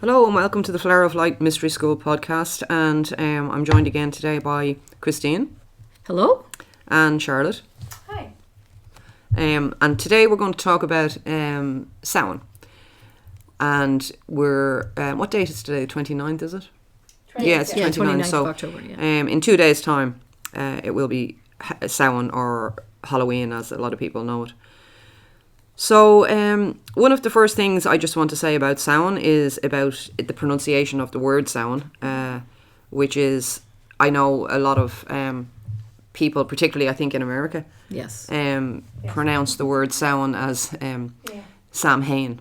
Hello and welcome to the Flower of Light Mystery School podcast, and I'm joined again today by Christine. Hello. And Charlotte. Hi. And today we're going to talk about Samhain. And we're, what date is today? The 29th, is it? 29th, yeah, it's 29th. So of October, yeah. in 2 days' time, it will be Samhain, or Halloween as a lot of people know it. So one of the first things I just want to say about Samhain is about the pronunciation of the word Samhain, which is, I know a lot of people, particularly I think in America, Yes. pronounce the word Samhain as Samhain.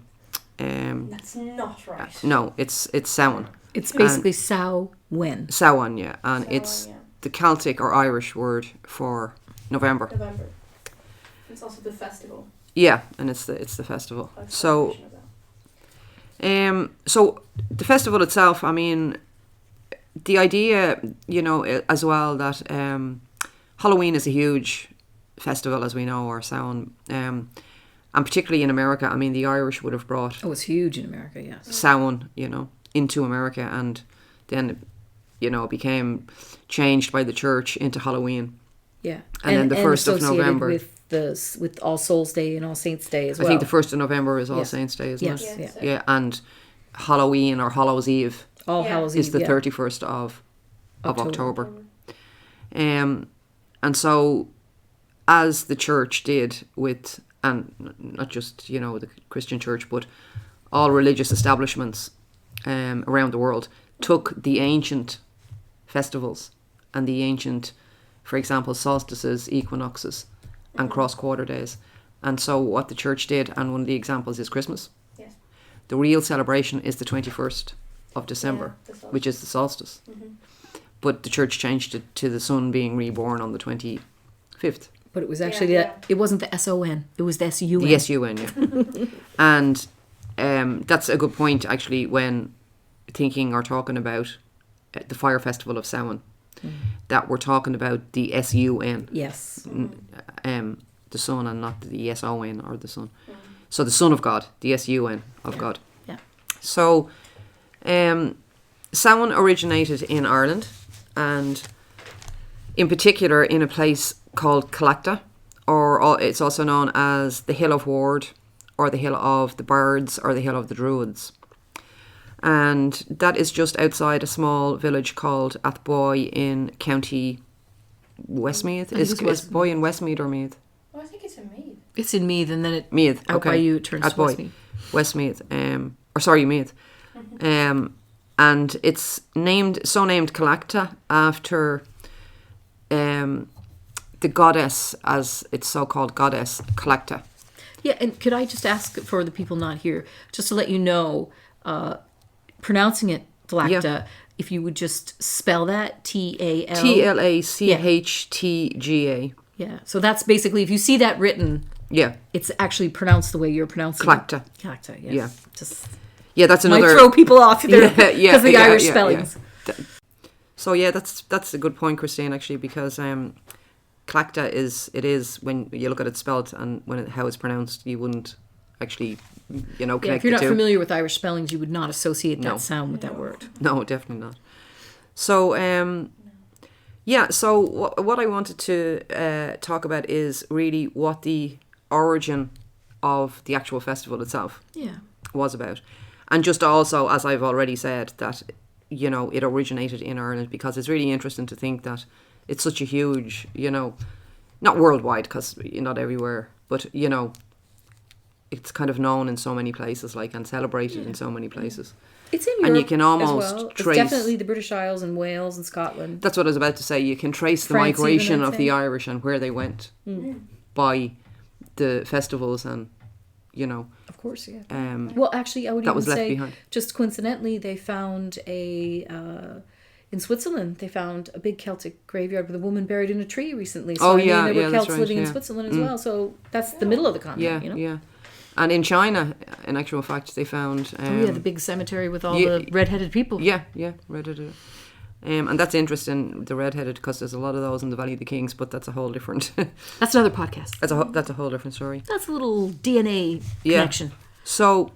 That's not right. No, it's Samhain. It's basically Samhain. Samhain, yeah, and Samhain, it's yeah. the Celtic or Irish word for November. November. It's also the festival. Yeah, and it's the festival. Like So, celebration of that. so the festival itself, I mean, the idea, you know, as well that Halloween is a huge festival, as we know, or Samhain, and particularly in America. I mean, the Irish would have brought Oh, it's huge in America, yes. Samhain, you know, into America, and then, you know, it became changed by the church into Halloween. Yeah. And then the 1st of associated November. with All Souls Day and All Saints Day as well. I think the 1st of November is All Yes. Saints Day, isn't Yes, it? yeah. so- Yeah, and Halloween or Hallows Eve All Yeah. Hallows is Eve, the yeah. 31st of October. October. And so, as the church did with, and not just, you know, the Christian church, but all religious establishments around the world, took the ancient festivals and the ancient, for example, solstices, equinoxes, and cross-quarter days. And so what the church did, and one of the examples is Christmas. Yes. The real celebration is the 21st of December, Yeah, the solstice. which is the solstice. Mhm. But the church changed it to the sun being reborn on the 25th. But it was actually, Yeah. it wasn't the SON, it was the SUN. The SUN, yeah. And that's a good point, actually, when thinking or talking about the Fire Festival of Samhain, that we're talking about the SUN, Yes. the sun, and not the SON or the sun. So the Son of God, the SUN of Yeah. God. Yeah. So Samhain originated in Ireland, and in particular in a place called Tlachtga, or it's also known as the Hill of Ward, or the Hill of the Bards, or the Hill of the Druids. And that is just outside a small village called Athboy in County Westmeath. I think Is it's West- Boy in Westmeath or Meath? Oh, I think it's in Meath. It's in Meath, and then it Meath, out okay. by you it turns to Athboy, Westmeath. Westmeath. Meath. And it's named Tlachtga after the goddess, as it's so-called goddess, Tlachtga. Yeah, and could I just ask for the people not here, just to let you know, pronouncing it Tlachtga, Yeah. if you would just spell that, T-A-L. Tlachtga. Yeah, so that's basically, if you see that written, Yeah, it's actually pronounced the way you're pronouncing Tlachtga. it. Tlachtga, yes. Yeah. Just Yeah, that's might another. throw people off there Yeah, yeah, because of the yeah, Irish yeah, spellings. yeah. So yeah, that's a good point, Christine, actually, because Tlachtga is when you look at it spelled and how it's pronounced, you wouldn't actually, you know, Yeah, connect if you're the not two. familiar with Irish spellings, you would not associate that No. sound with that word. No, definitely not. So yeah, so what I wanted to talk about is really what the origin of the actual festival itself Yeah. was about. And just also, as I've already said, that, you know, it originated in Ireland, because it's really interesting to think that it's such a huge, you know, not worldwide, because you're not everywhere, but, you know, it's kind of known in so many places, like, and celebrated in so many places. It's in Europe And you can almost as well. trace- It's definitely the British Isles and Wales and Scotland. That's what I was about to say. You can trace the France migration even, I'd of the say. Irish and where they went by the festivals, and, you know, Of course, yeah. well, Well, actually, I would that even was left say, behind. just coincidentally, they found in Switzerland, they found a big Celtic graveyard with a woman buried in a tree recently. So, Oh, I mean, yeah, there were yeah, that's Celts right, living in yeah. Switzerland as well. So that's the middle of the continent, yeah, you know? yeah. And in China, in actual fact, they found... Oh, yeah, the big cemetery with all yeah, the red-headed people. Yeah, redheaded. And that's interesting, the redheaded, because there's a lot of those in the Valley of the Kings, but that's a whole different... That's another podcast. that's a whole different story. That's a little DNA Yeah. connection. So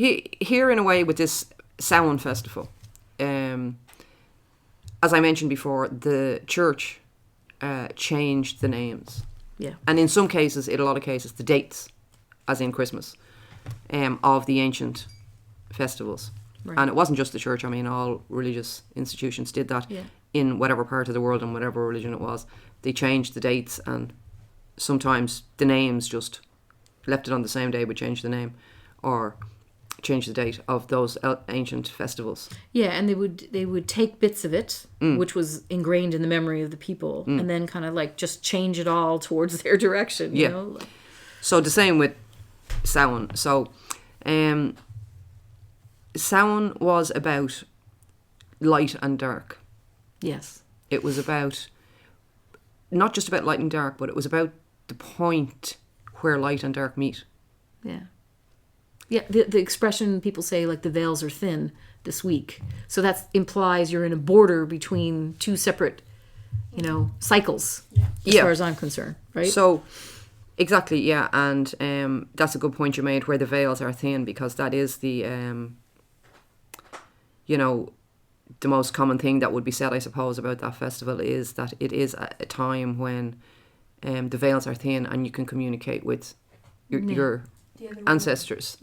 here in a way with this Samhain festival, as I mentioned before, the church changed the names. Yeah. And in some cases, in a lot of cases, the dates, as in Christmas, of the ancient festivals. Right. And it wasn't just the church. I mean, all religious institutions did that in whatever part of the world and whatever religion it was. They changed the dates, and sometimes the names just left it on the same day but changed the name, or changed the date of those ancient festivals. Yeah, and they would take bits of it, which was ingrained in the memory of the people, and then kind of like just change it all towards their direction. You know? So the same with Samhain. So Samhain was about light and dark. Yes. It was about, not just about light and dark, but it was about the point where light and dark meet. Yeah. Yeah, the expression people say, like, the veils are thin this week. So that implies you're in a border between two separate, cycles, as far as I'm concerned, right? So, exactly, yeah. And that's a good point you made, where the veils are thin, because that is the, the most common thing that would be said, I suppose, about that festival is that it is a time when the veils are thin and you can communicate with your ancestors,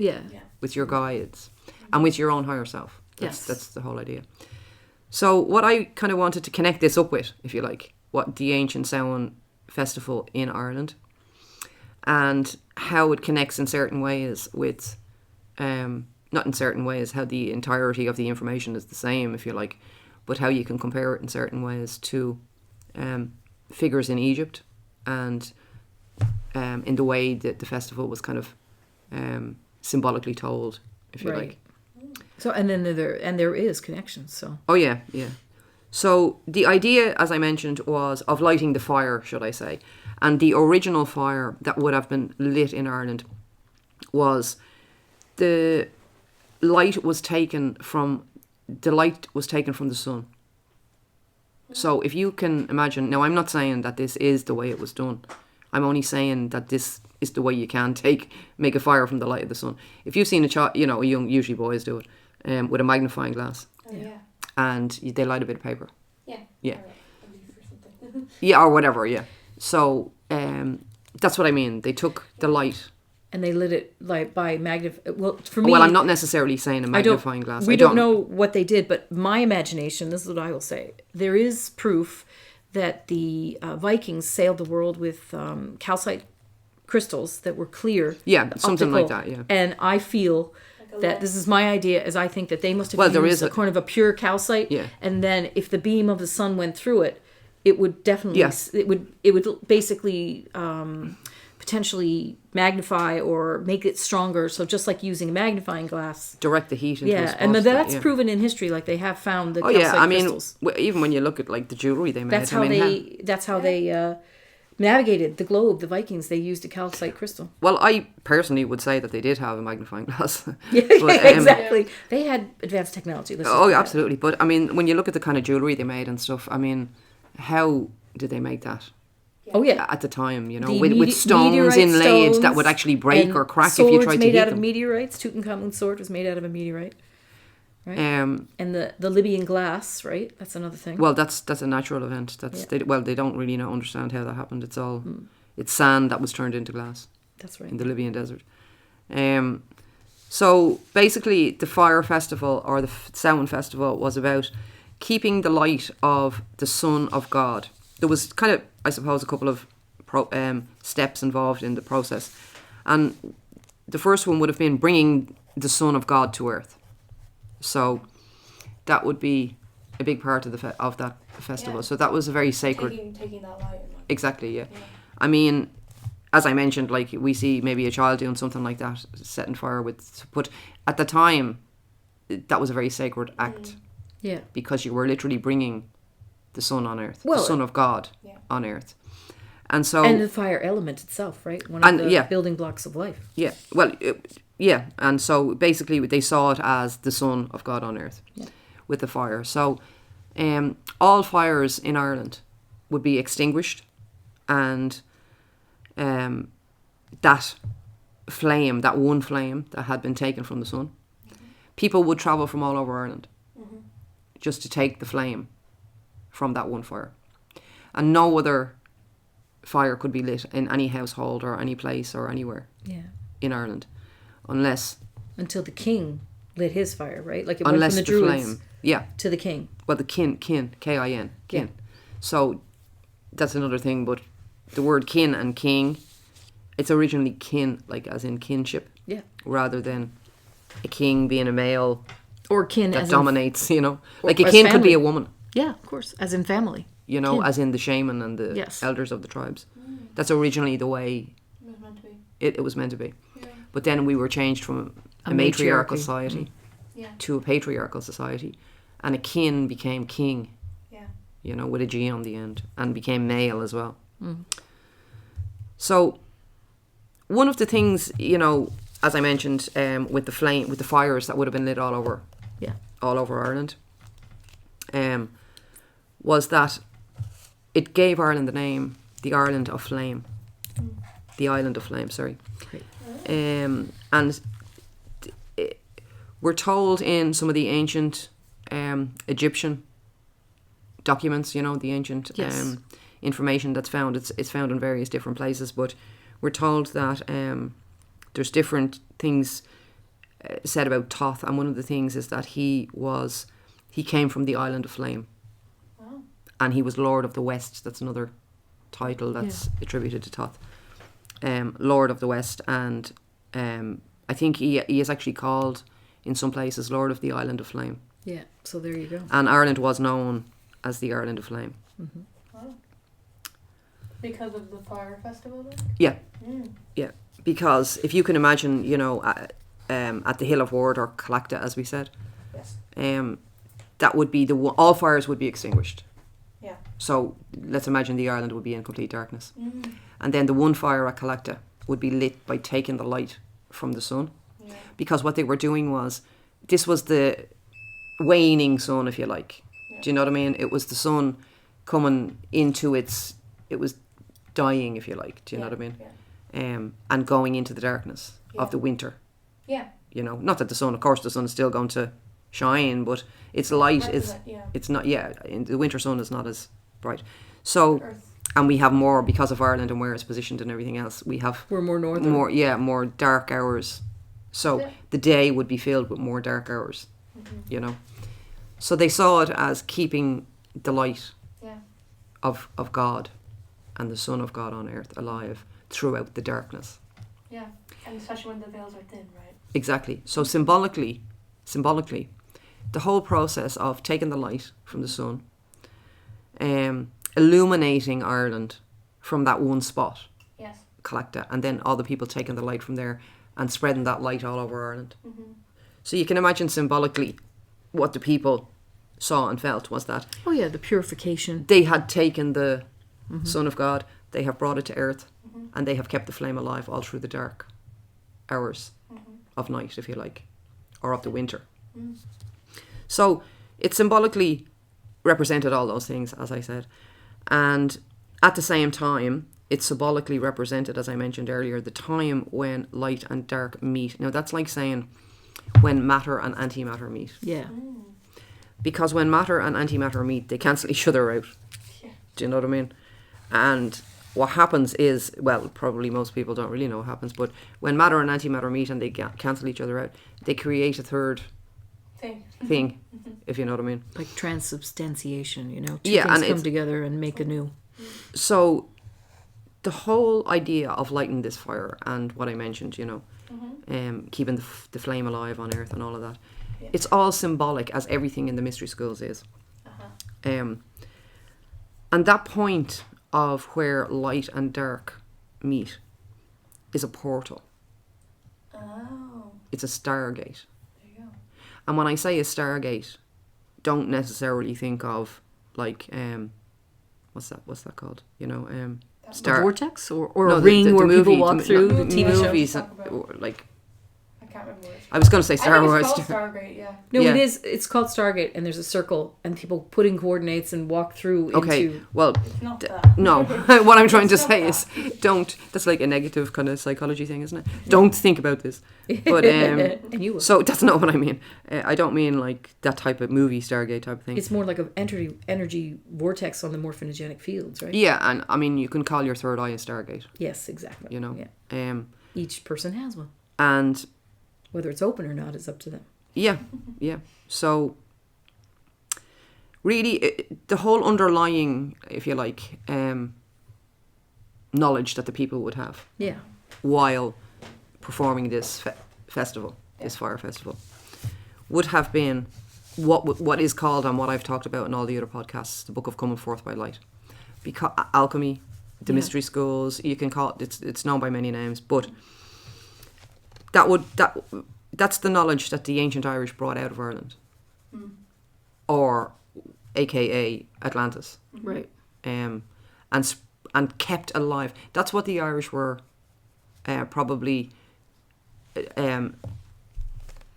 with your guides, and with your own higher self. That's the whole idea. So what I kind of wanted to connect this up with, if you like, what the ancient Samhain festival in Ireland, and how it connects in certain ways with, not in certain ways, how the entirety of the information is the same, if you like, but how you can compare it in certain ways to figures in Egypt, and in the way that the festival was kind of symbolically told, if you like. So, and then there is connections. So. Oh yeah. So the idea, as I mentioned, was of lighting the fire, should I say, and the original fire that would have been lit in Ireland was the light was taken from the sun. So if you can imagine, now I'm not saying that this is the way it was done. I'm only saying that this is the way you can make a fire from the light of the sun. If you've seen a child, usually boys do it, with a magnifying glass. Oh, yeah. And they light a bit of paper. Yeah. Yeah. Or a leaf or something. Yeah, or whatever, yeah. So that's what I mean. They took the light. And they lit it like by Well, for me. Well, I'm not necessarily saying a magnifying glass. We don't know what they did, but my imagination, this is what I will say. There is proof that the Vikings sailed the world with calcite crystals that were clear. Yeah, something like optical. that, yeah. And I feel that this is my idea, as I think that they must have used a kind of a pure calcite. Yeah. And then if the beam of the sun went through it, it would definitely, it would basically potentially magnify or make it stronger. So just like using a magnifying glass. Direct the heat into a spot. And that's proven in history. Like they have found the calcite crystals. Even when you look at like the jewelry they made. That's how they navigated the globe. The Vikings, they used a calcite crystal. Well, I personally would say that they did have a magnifying glass. Exactly. They had advanced technology. Absolutely. But I mean, when you look at the kind of jewelry they made and stuff, I mean, how did they make that? Oh yeah, at the time, with stones inlaid that would actually break or crack if you tried to hit them. Swords made out of meteorites. Tutankhamun's sword was made out of a meteorite. Right. And the Libyan glass, right? That's another thing. Well, that's a natural event. They don't really understand how that happened. It's all it's sand that was turned into glass. That's right. In the Libyan desert. So basically, the fire festival or the Samhain festival was about keeping the light of the Son of God. There was kind of, I suppose, a couple of steps involved in the process, and the first one would have been bringing the Son of God to earth. So that would be a big part of that festival. Yeah. So that was a very sacred. Taking that light. Exactly. Yeah. I mean, as I mentioned, like we see maybe a child doing something like that, setting fire but at the time, that was a very sacred act. Yeah. Because you were literally bringing the Son on earth, the Son of God on earth. And the fire element itself, right? One of the building blocks of life. Yeah. Well, and so basically they saw it as the Son of God on earth with the fire. So all fires in Ireland would be extinguished, and that one flame that had been taken from the sun people would travel from all over Ireland Mm-hmm. just to take the flame from that one fire. And no other fire could be lit in any household or any place or anywhere Yeah. in Ireland unless Until the king lit his fire, right? Like it went unless from the the druids flame, yeah, to the king. well, the kin, kin, K-I-N, kin. Yeah. So that's another thing, but the word kin and king, it's originally kin, like as in kinship, Yeah. rather than a king being a male Or kin that as dominates, you know. Or Like a as kin could be family. a woman, yeah, of course, as in family. you know, Kin. as in the shaman and the Yes. elders of the tribes. Mm. That's originally the way It was meant to be. it was meant to be. Yeah. But then we were changed from a A matriarchal matriarchy. society Yeah. to a patriarchal society. And a kin became king, Yeah. you know, with a G on the end, and became male as well. Mm. So one of the things, you know, as I mentioned, with the flame, with the fires that would have been lit Yeah. all over Ireland, was that it gave Ireland the name, the Ireland of Flame, the Island of Flame. Sorry, Great. and we're told in some of the ancient Egyptian documents, you know, the ancient Yes. information that's found. It's found in various different places, but we're told that there's different things said about Thoth, and one of the things is that he came from the Island of Flame, Wow. and he was Lord of the West. That's another title that's attributed to Thoth, Lord of the West, and I think he is actually called in some places Lord of the Island of Flame, Yeah. So there you go. and Ireland was known as the Ireland of Flame. Wow. Because of the fire festival, then? Yeah, Mm. because if you can imagine, you know, at the Hill of Ward, or Tlachtga, as we said, Yes. that would be the one, all fires would be extinguished. Yeah. So let's imagine the Ireland would be in complete darkness. Mm. And then the one fire at Tlachtga would be lit by taking the light from the sun. Yeah. Because what they were doing was, this was the waning sun, if you like. Yeah. Do you know what I mean? It was the sun coming into it was dying, if you like. Do you know what I mean? Yeah. And going into the darkness Yeah. of the winter. Yeah. You know, not that the sun, of course, the sun is still going to shine, but its light is, Yeah. it's not, the winter sun is not as bright. So, Earth. and we have more, because of Ireland and where it's positioned and everything else, we have We're more northern. more dark hours. So Yeah. the day would be filled with more dark hours, Mhm. you know. So they saw it as keeping the light Yeah. of God and the Son of God on earth alive throughout the darkness. Yeah. And especially when the veils are thin, right? Exactly. So symbolically, the whole process of taking the light from the sun, illuminating Ireland from that one spot, Yes. Tlachtga, and then all the people taking the light from there and spreading that light all over Ireland. Mm-hmm. So you can imagine symbolically what the people saw and felt was that Oh yeah, the purification. they had taken the Son of God, they have brought it to earth, Mm-hmm. and they have kept the flame alive all through the dark hours Mm-hmm. of night, if you like, or of the winter. Mm. So it symbolically represented all those things, as I said. And at the same time, it symbolically represented, as I mentioned earlier, the time when light and dark meet. Now, that's like saying when matter and antimatter meet. Yeah. Mm. Because when matter and antimatter meet, they cancel each other out. Yeah. Do you know what I mean? And what happens is, well, probably most people don't really know what happens, but when matter and antimatter meet and they cancel each other out, they create a third thing, if you know what I mean. Like transubstantiation, you know. Two Yeah, things and come it's- together and make a new. So the whole idea of lighting this fire and what I mentioned, you know, Mm-hmm. keeping the flame alive on earth and all of that, Yeah. it's all symbolic, as everything in the Mystery Schools is. Uh-huh. And that point of where light and dark meet is a portal. Oh. It's a Stargate. There you go. And when I say a Stargate, don't necessarily think of like what's that called? You know, A Star vortex or No, a ring the where movie, people walk through the TV show. movies, Talk about- or like I can't remember what it's I was going to say I Star think Wars. it's called Stargate, yeah. No, Yeah. it is. It's called Stargate, and there's a circle, and people put in coordinates and walk through Okay, into. well, It's not that. no. What I'm trying to It's not say that. is, don't. That's like a negative kind of psychology thing, isn't it? Don't think about this. But And you will. so that's not what I mean. I don't mean like that type of movie Stargate type of thing. It's more like an energy vortex on the morphinogenic fields, right? Yeah, and I mean you can call your third eye a Stargate. Yes, exactly. You know. Yeah. Each person has one. And Whether it's open or not is up to them. yeah. So really, the whole underlying, if you like, knowledge that the people would have Yeah. while performing this festival, this fire festival, would have been what is called, and what I've talked about in all the other podcasts, the Book of Coming Forth by Light. Because alchemy, the mystery schools, you can call it. It's known by many names, but that's the knowledge that the ancient Irish brought out of Ireland, or AKA Atlantis, Right. and kept alive. That's what the Irish were probably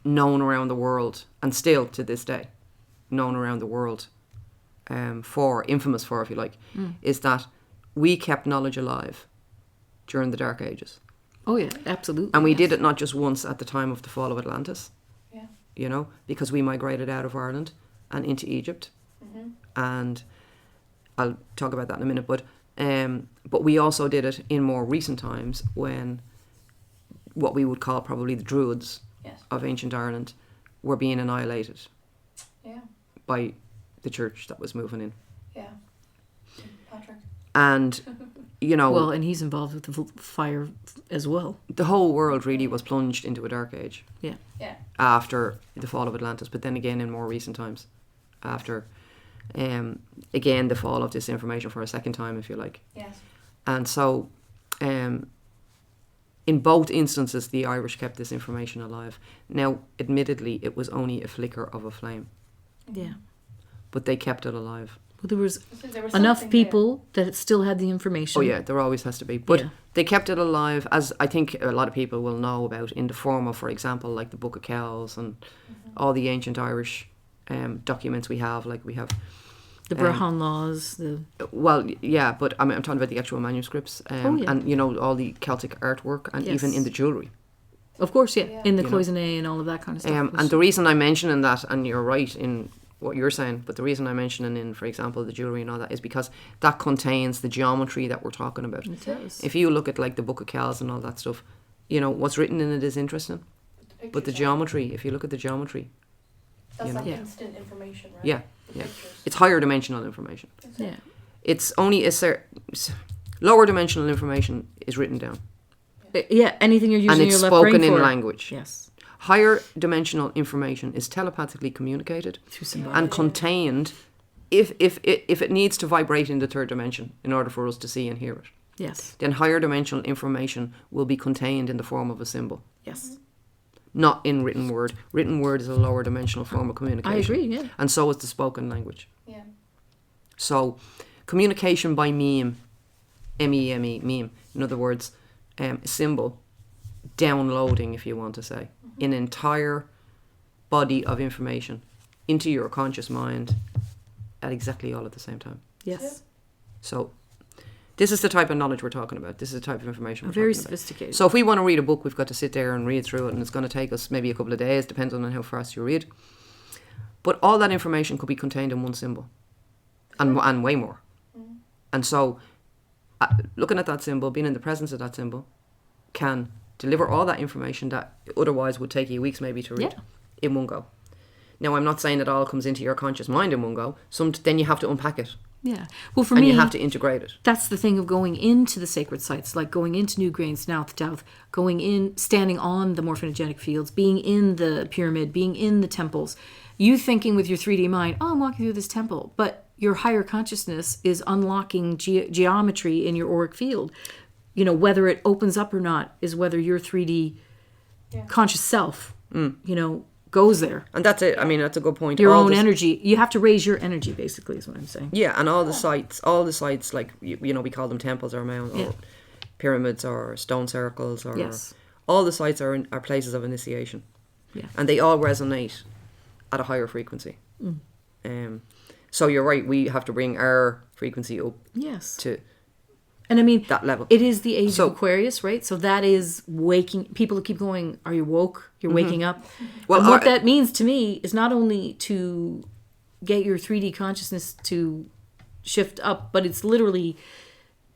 known around the world, and still to this day known around the world infamous for, if you like, is that we kept knowledge alive during the Dark Ages. Oh yeah, absolutely. And we did it not just once at the time of the fall of Atlantis, Yeah. Because we migrated out of Ireland and into Egypt. And I'll talk about that in a minute, but we also did it in more recent times when what we would call probably the Druids of ancient Ireland were being annihilated by the church that was moving in. Yeah. Patrick. And, Well, and he's involved with the fire as well. the whole world really was plunged into a dark age Yeah. Yeah. after the fall of Atlantis, but then again in more recent times, after, again, the fall of this information for a second time, if you like. Yes. And so, in both instances, the Irish kept this information alive. Now, admittedly, it was only a flicker of a flame, Yeah. but they kept it alive. Well, there was There was enough something people that it still had the information. Oh yeah, there always has to be. But Yeah. they kept it alive, as I think a lot of people will know about, in the form of, for example, like the Book of Kells and all the ancient Irish documents we have. Like we have, The Brahman laws, the well, yeah, but I'm talking about the actual manuscripts, yeah. and all the Celtic artwork, and even Yes. in the jewellery. of course, yeah, Yeah. in the You know. cloisonne and all of that kind of stuff. And the reason I'm mentioning that, and you're right in what you're saying, but the reason I'm mentioning in, for example, the jewellery and all that is because that contains the geometry that we're talking about. It does. If you look at like the Book of Kells and all that stuff, what's written in it is interesting, but the pictures, geometry, if you look at the geometry, That's like Yeah. instant information, right? yeah, The yeah, pictures. it's higher dimensional information. Yeah. It's only lower dimensional information is written down Yeah, anything you're using and it's your left brain spoken in for. language. Yes. Higher dimensional information is telepathically communicated Through symbolic. and contained if it needs to vibrate in the third dimension in order for us to see and hear it. Yes. Then higher dimensional information will be contained in the form of a symbol, Yes. not in written word. Written word is a lower dimensional form of communication. I agree, yeah. And so is the spoken language. Yeah. So communication by meme, M-E-M-E, meme, in other words, symbol, downloading, if you want to say, an entire body of information into your conscious mind at exactly all at the same time. Yes. So this is the type of knowledge we're talking about. This is the type of information we're Very talking about. sophisticated. So if we want to read a book, we've got to sit there and read through it, and it's going to take us maybe a couple of days, depends on how fast you read. But all that information could be contained in one symbol, and way more. And so looking at that symbol, being in the presence of that symbol, can deliver all that information that otherwise would take you weeks maybe to read in one go. Now, I'm not saying it all comes into your conscious mind in one go. Then you have to unpack it, Yeah. Well, for and me, you have to integrate it. that's the thing of going into the sacred sites, like going into Newgrange, Tlachtga, going in, standing on the morphinogenic fields, being in the pyramid, being in the temples. You thinking with your 3D mind, oh, I'm walking through this temple, but your higher consciousness is unlocking geometry in your auric field. Whether it opens up or not is whether your 3D conscious self, goes there. And that's it. I mean, that's a good point. Your All own this- energy. You have to raise your energy, basically, is what I'm saying. Yeah, and all the sites, like, we call them temples or mounds or pyramids or stone circles or Yes. all the sites are places of initiation. Yeah. And they all resonate at a higher frequency. So you're right, we have to bring our frequency up Yes. to And I mean, that level. it is the age So- of Aquarius, right? So that is waking. People keep going, are you woke? You're waking up. Well, And what that means to me is not only to get your 3D consciousness to shift up, but it's literally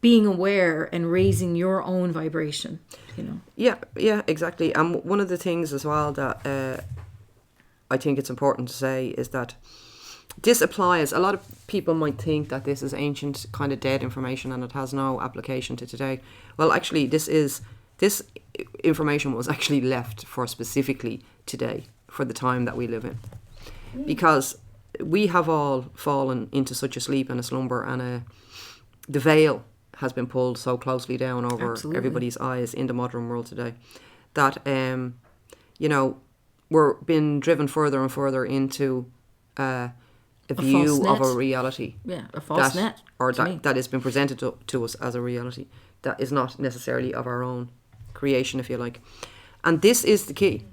being aware and raising your own vibration, you know? Yeah, exactly. And one of the things as well that I think it's important to say is that this applies. A lot of people might think that this is ancient, kind of dead information, and it has no application to today. Well, actually, this information was actually left for specifically today, for the time that we live in, because we have all fallen into such a sleep and a slumber, and the veil has been pulled so closely down over Absolutely. everybody's eyes in the modern world today that we're being driven further and further into a view false of a net. reality. Yeah, a false net. Or to me. that has been presented to us as a reality that is not necessarily of our own creation, if you like. And this is the key.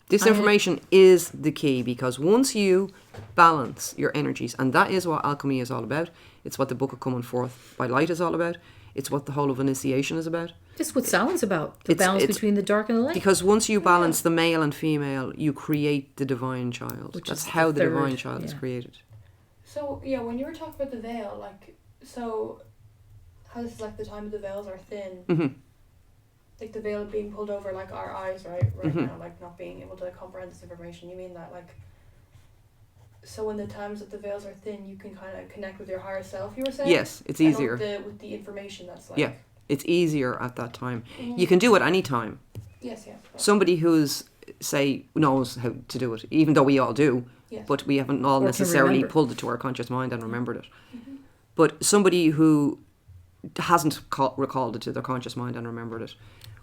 This information is the key, because once you balance your energies, and that is what alchemy is all about. It's what the Book of Coming Forth by Light is all about. It's what the whole of initiation is about. It's what Samhain's about. The It's- balance it's- between the dark and the light. Because once you balance the male and female, you create the divine child. Which That's is how the the divine third, child is yeah. created. So yeah, when you were talking about the veil, like, so how this is like the time of the veils are thin, hmm like the veil being pulled over like our eyes right Mhm. now, like not being able to comprehend this information. You mean that like, so in the times that the veils are thin, you can kind of connect with your higher self, you were saying? Yes, it's And easier. with the information that's like. Yeah. It's easier at that time. Mhm. You can do it any time. Yes, yeah. Somebody who's, say, knows how to do it, even though we all do, Yes. but we haven't all Or can necessarily remember. pulled it to our conscious mind and remembered it. Mhm. But somebody who hasn't recalled it to their conscious mind and remembered it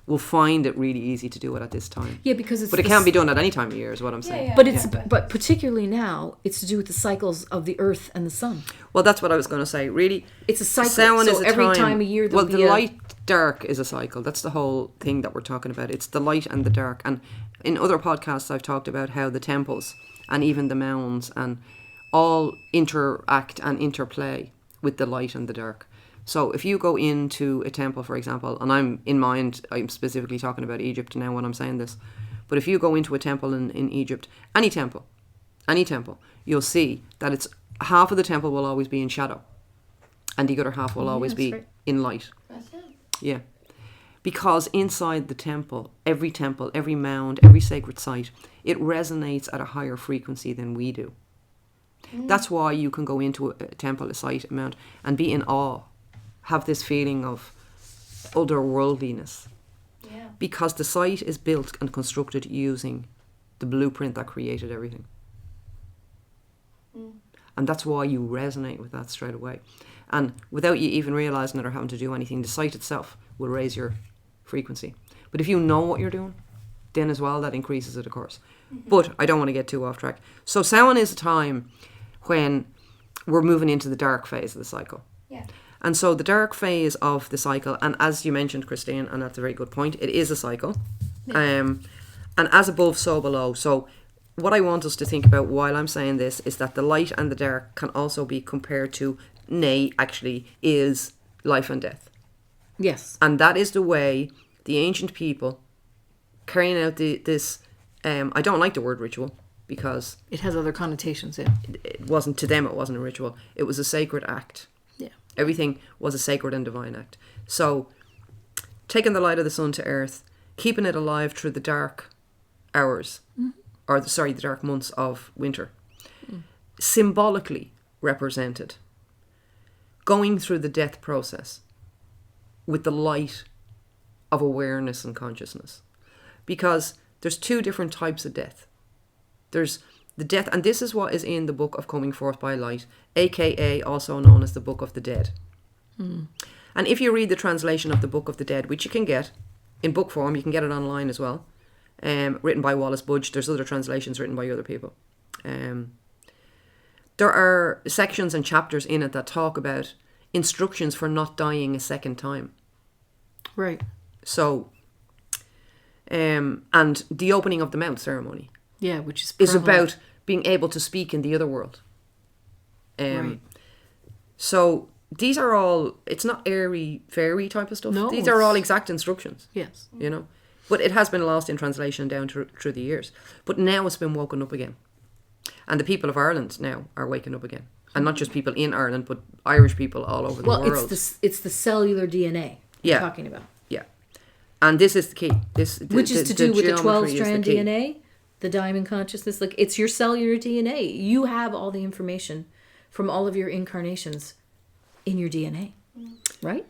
will find it really easy to do it at this time. Yeah, because it's But it the can be done at any time of year, is what I'm saying. Yeah. But but particularly now, it's to do with the cycles of the earth and the sun. Well, that's what I was going to say. Really, It's a cycle. Samhain so is a every time. time of year, Well, there'll the be light dark is a cycle. That's the whole thing that we're talking about. It's the light and the dark. And in other podcasts, I've talked about how the temples and even the mounds and all interact and interplay with the light and the dark. So if you go into a temple, for example, and I'm specifically talking about Egypt now when I'm saying this, but if you go into a temple in Egypt, any temple, you'll see that it's half of the temple will always be in shadow, and the other half will always that's be right. in light. That's it. Yeah. Because inside the temple, every mound, every sacred site, it resonates at a higher frequency than we do. That's why you can go into a temple, a site, a mount, and be in awe, have this feeling of otherworldliness. Yeah. Because the site is built and constructed using the blueprint that created everything. And that's why you resonate with that straight away. And without you even realising it or having to do anything, the site itself will raise your frequency. But if you know what you're doing, then as well that increases it, of course. But I don't want to get too off track. So Samhain is a time when we're moving into the dark phase of the cycle. Yeah. And so the dark phase of the cycle, and as you mentioned, Christine, and that's a very good point, it is a cycle. And as above, so below. So what I want us to think about while I'm saying this is that the light and the dark can also be compared to, actually is life and death. Yes. And that is the way the ancient people carrying out this, I don't like the word ritual because It has other connotations, yeah. it wasn't, to them it wasn't a ritual. It was a sacred act. Yeah. Everything was a sacred and divine act. So, taking the light of the sun to earth, keeping it alive through the dark hours, the dark months of winter, symbolically represented going through the death process with the light of awareness and consciousness. Because there's two different types of death. There's the death, and this is what is in the Book of Coming Forth by Light, aka also known as the Book of the Dead. And if you read the translation of the Book of the Dead, which you can get in book form, you can get it online as well, written by Wallace Budge. There's other translations written by other people. There are sections and chapters in it that talk about instructions for not dying a second time. Right. So And the opening of the mouth ceremony Yeah, which is is prevalent. about being able to speak in the other world. Right. So these are all, it's not airy fairy type of stuff. No, These are all it's- exact instructions, Yes. you know. But it has been lost in translation down through the years. But now it's been woken up again. And the people of Ireland now are waking up again. And not just people in Ireland, but Irish people all over the Well, world. it's the cellular DNA Yeah. we're talking about, Yeah. And this is the key. which is to do with the geometry is 12-strand key. DNA, the diamond consciousness. Like, it's your cellular DNA. You have all the information from all of your incarnations in your DNA, right?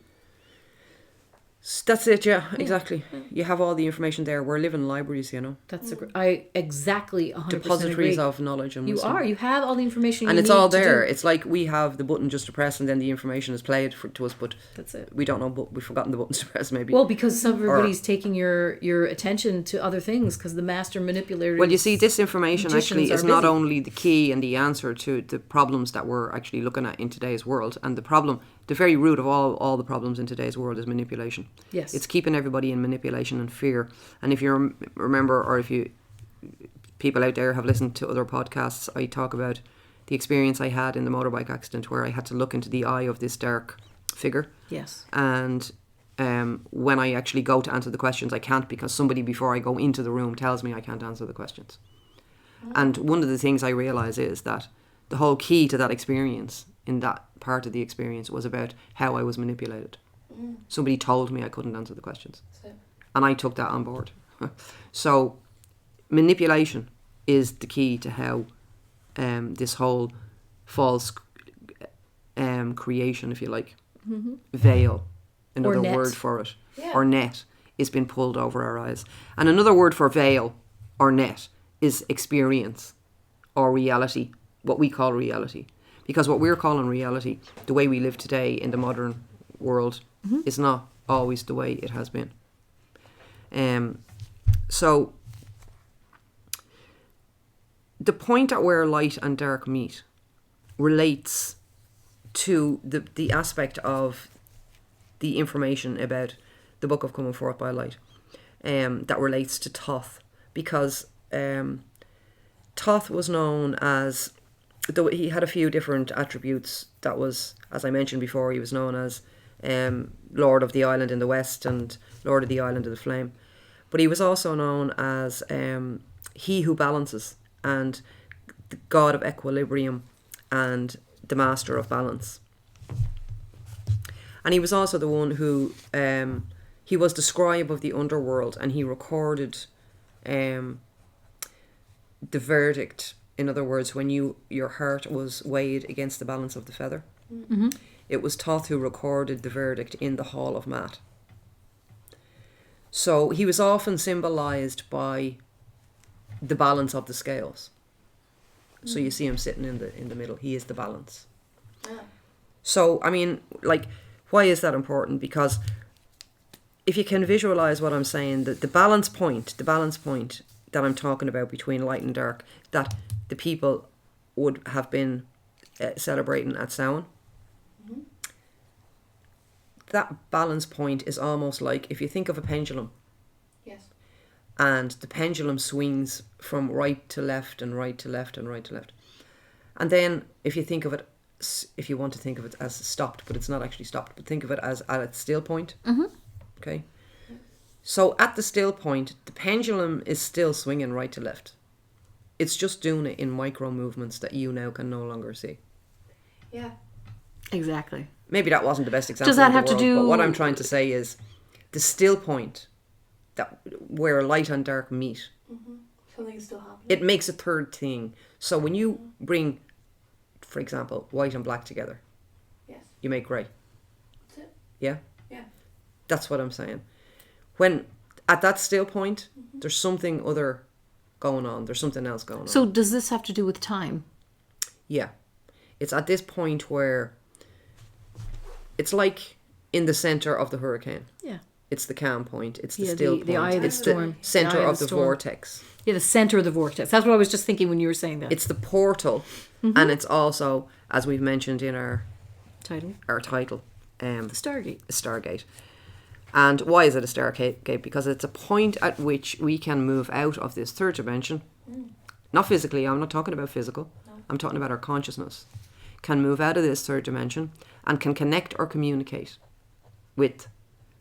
That's it, yeah, exactly. You have all the information there. We're living libraries, you know. That's I exactly 100% Depositories agree. of knowledge and You wisdom. are. You have all the information. And you it's need all to there. do. It's like we have the button just to press and then the information is played to us, but That's it. we don't know, but we've forgotten the buttons to press maybe. Well, because everybody's taking your attention to other things because the master manipulator. Well, you see, this information actually magicians is are not busy. only the key and the answer to the problems that we're actually looking at in today's world. And the very root of all the problems in today's world is manipulation. Yes. It's keeping everybody in manipulation and fear. And if you remember, or if you people out there have listened to other podcasts, I talk about the experience I had in the motorbike accident where I had to look into the eye of this dark figure. Yes. And when I actually go to answer the questions, I can't, because somebody before I go into the room tells me I can't answer the questions. And one of the things I realise is that the whole key to that experience, in that part of the experience, was about how I was manipulated. Somebody told me I couldn't answer the questions. And I took that on board. So manipulation is the key to how this whole false creation, if you like, veil, another net. word for it, Yeah. or net, is being pulled over our eyes. And another word for veil or net is experience or reality, what we call reality. Because what we're calling reality, the way we live today in the modern world, is not always the way it has been. So the point at where light and dark meet relates to the aspect of the information about the book of coming forth by light, that relates to Thoth, because Thoth was known as, though he had a few different attributes, that was, as I mentioned before, he was known as Lord of the Island in the West and Lord of the Island of the Flame. But he was also known as He Who Balances, and the God of Equilibrium, and the Master of Balance. And he was also the one who, he was the scribe of the underworld, and he recorded the verdict. In other words, when your heart was weighed against the balance of the feather. Mm-hmm. It was Thoth who recorded the verdict in the Hall of Meath. So he was often symbolised by the balance of the scales. So you see him sitting in the middle. He is the balance. Yeah. So, I mean, like, why is that important? Because if you can visualise what I'm saying, the balance point that I'm talking about between light and dark, that the people would have been celebrating at Samhain, that balance point is almost like, if you think of a pendulum, Yes. and the pendulum swings from right to left and right to left and right to left. And then if you think of it, if you want to think of it as stopped, but it's not actually stopped, but think of it as at its still point. Okay. So at the still point, the pendulum is still swinging right to left. It's just doing it in micro movements that you now can no longer see. Yeah. Exactly. Maybe that wasn't the best example. Does that in the have to world, do- But what I'm trying to say is, the still point, that where light and dark meet, Something is still happening. it makes a third thing. So when you bring, for example, white and black together, Yes. you make grey. That's it. Yeah? Yeah. That's what I'm saying. When at that still point, there's something other going on. There's something else going on. So does this have to do with time? Yeah. It's at this point where it's like in the centre of the hurricane. Yeah. It's the calm point. It's the Yeah, still the point. eye of the it's storm. the centre The eye of the storm. vortex. Yeah, the center of the vortex. That's what I was just thinking when you were saying that. It's the portal. And it's also, as we've mentioned in our title. title, The Stargate. Stargate. And why is it a Stargate? Because it's a point at which we can move out of this third dimension. Not physically, I'm not talking about physical. No. I'm talking about our consciousness. Can move out of this third dimension and can connect or communicate with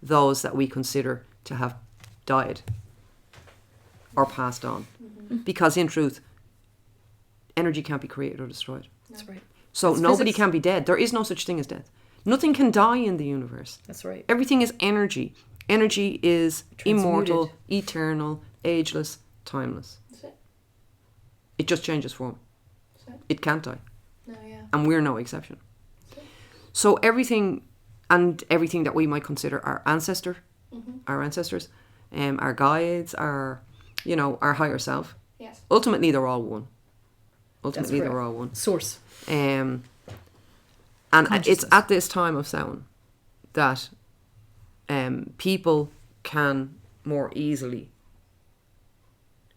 those that we consider to have died or passed on. Because in truth, energy can't be created or destroyed. That's right. So It's nobody physics. can be dead. There is no such thing as death. Nothing can die in the universe. That's right. Everything is energy. Energy is immortal, Transmuted. eternal, ageless, timeless. That's it. It just changes form. That's it. It can't die. No, yeah. And we're no exception. That's it. So everything that we might consider our ancestors, our guides, our higher self, Yes. ultimately they're all one. Ultimately correct. they're all one. Source. And it's Consciousness. at this time of Samhain that people can more easily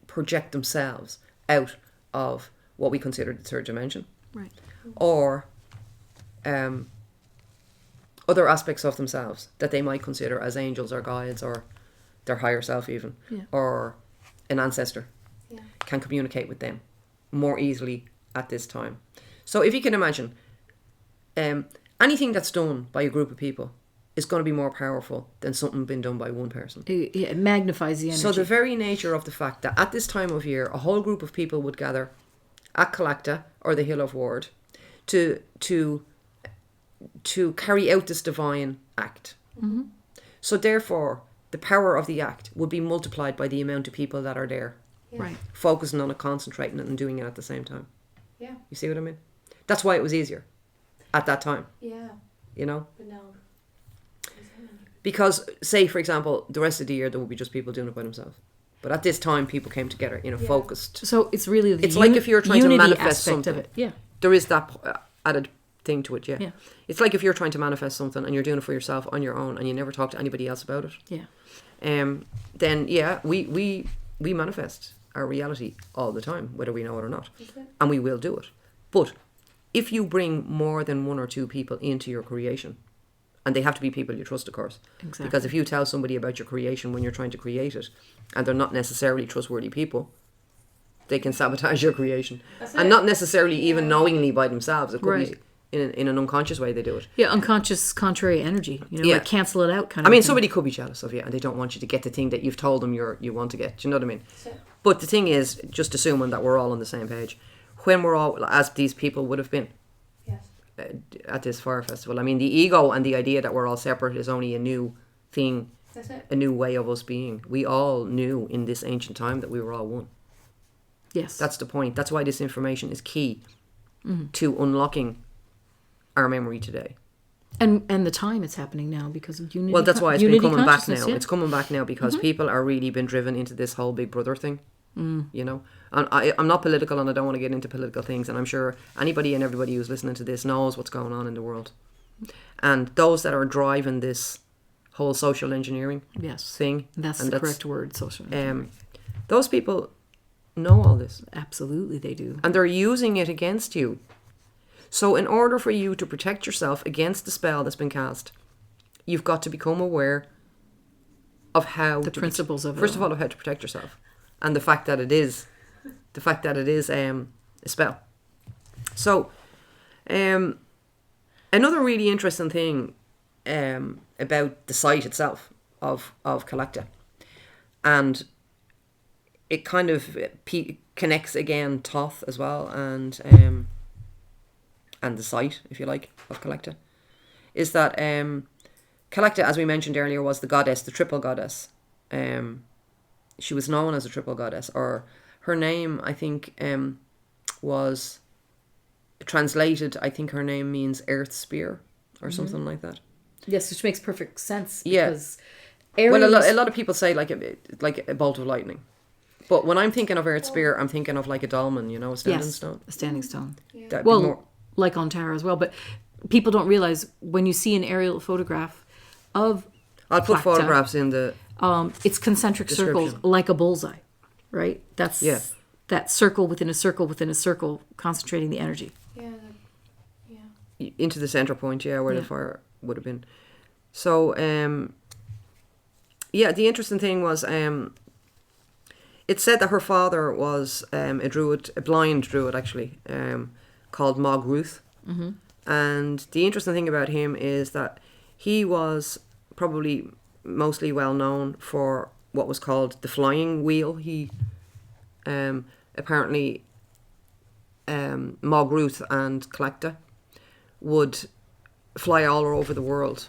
project themselves out of what we consider the third dimension, Right. or other aspects of themselves that they might consider as angels or guides or their higher self even, Yeah. or an ancestor, Yeah. can communicate with them more easily at this time. So if you can imagine, anything that's done by a group of people is going to be more powerful than something been done by one person. It magnifies the energy. So the very nature of the fact that at this time of year, a whole group of people would gather at Tlachtga or the Hill of Ward to carry out this divine act. Mm-hmm. So therefore, the power of the act would be multiplied by the amount of people that are there, Yeah. Right. focusing on it, concentrating it, and doing it at the same time. Yeah. You see what I mean? That's why it was easier at that time, Yeah. you know? But no. Because, say, for example, the rest of the year there would be just people doing it by themselves. But at this time, people came together, Yeah. focused. So it's really the It's like if you're trying to unity manifest aspect something. of it. Yeah. There is that added thing to it, yeah. Yeah. It's like if you're trying to manifest something and you're doing it for yourself on your own and you never talk to anybody else about it. Yeah. Then, yeah, we manifest our reality all the time, whether we know it or not. That's it. And we will do it. But if you bring more than one or two people into your creation, and they have to be people you trust, of course. Exactly. Because if you tell somebody about your creation when you're trying to create it, and they're not necessarily trustworthy people, they can sabotage your creation. That's And it. not necessarily even Yeah. knowingly by themselves. It could Right. be in an unconscious way they do it. Yeah, unconscious contrary energy. Yeah. Like cancel it out kind I of mean, thing. somebody could be jealous of you and they don't want you to get the thing that you've told them you want to get. Do you know what I mean? That's it. But the thing is, just assuming that we're all on the same page, when we're all, as these people would have been, Yes. at this fire festival. I mean, the ego and the idea that we're all separate is only a new thing, That's it. a new way of us being. We all knew in this ancient time that we were all one. Yes. That's the point. That's why this information is key to unlocking our memory today. and the time it's happening now because of unity. Well, that's why it's been unity coming back consciousness, now. yeah. It's coming back now because people are really been driven into this whole Big Brother thing. You know, and I'm not political and I don't want to get into political things, and I'm sure anybody and everybody who's listening to this knows what's going on in the world. And those that are driving this whole social engineering Yes. thing, That's and the correct word, social engineering. those people know all this Absolutely, they do. and they're using it against you. So in order for you to protect yourself against the spell that's been cast, you've got to become aware of how The to principles of it first of all. all, of how to protect yourself, and the fact that it is a spell. So another really interesting thing about the site itself of Tlachtga, and it kind of connects again Thoth as well, and the site, if you like, of Tlachtga, is that Tlachtga, as we mentioned earlier, was the goddess, the triple goddess. She was known as a triple goddess, or her name, I think, was translated. I think her name means Earth Spear, or something like that. Yes, which makes perfect sense. Yeah. Because Well, Aries, a lot of people say like a bolt of lightning, but when I'm thinking of Earth Spear, I'm thinking of like a dolmen, you know, a standing stone. a standing stone. That'd be Well, more- like on Tara as well. But people don't realize when you see an aerial photograph of I'll put Tlachtga, photographs in the. it's concentric circles Description. like a bullseye, right? That's Yeah. that circle within a circle within a circle, concentrating the energy. Yeah. Yeah. Into the center point, yeah, where Yeah. the fire would have been. So yeah, the interesting thing was, it's said that her father was a druid, a blind druid actually, called Mog Ruth. Mm-hmm. And the interesting thing about him is that he was probably mostly well known for what was called the flying wheel. He apparently, Mog Ruth and Tlachtga would fly all over the world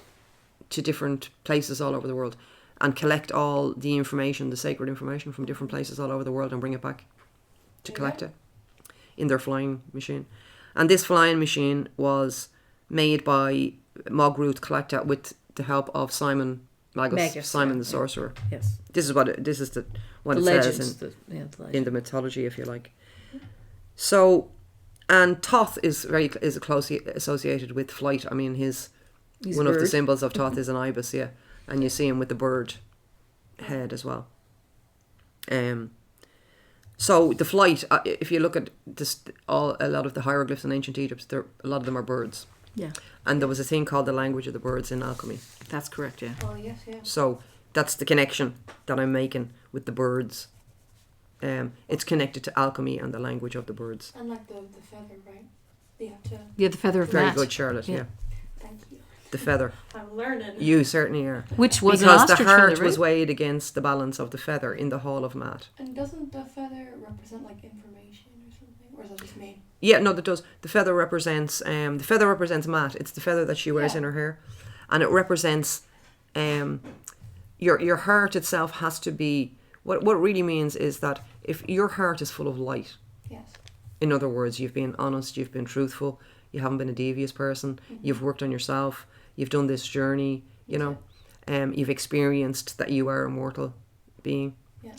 to different places all over the world and collect all the information, the sacred information from different places all over the world and bring it back to Tlachtga in their flying machine. And this flying machine was made by Mog Ruth Tlachtga with the help of Simon Magus, Simon the Sorcerer. Yes. This is what it says in the mythology, if you like. So, and Thoth is closely associated with flight. I mean, he's one of the symbols of Thoth is an ibis, yeah, and you see him with the bird head as well. So the flight, if you look at this, a lot of the hieroglyphs in ancient Egypt, a lot of them are birds. Yeah. And there was a thing called the language of the birds in alchemy. That's correct, yeah. Oh, yes, yeah. So that's the connection that I'm making with the birds. It's connected to alchemy and the language of the birds. And like the feather, right? You have to... Yeah, the feather of Very Maat. good, Charlotte, yeah. Thank you. The feather. I'm learning. You certainly are. Which was an because ostrich the heart feather, was right? weighed against the balance of the feather in the hall of Maat. And doesn't the feather represent like information or something? Or is that just me? Yeah, no, that does. The feather represents Maat. It's the feather that she wears in her hair, and it represents your heart itself has to be. What it really means is that if your heart is full of light, yes. In other words, you've been honest, you've been truthful, you haven't been a devious person, you've worked on yourself, you've done this journey, you know, you've experienced that you are a mortal being. Yeah.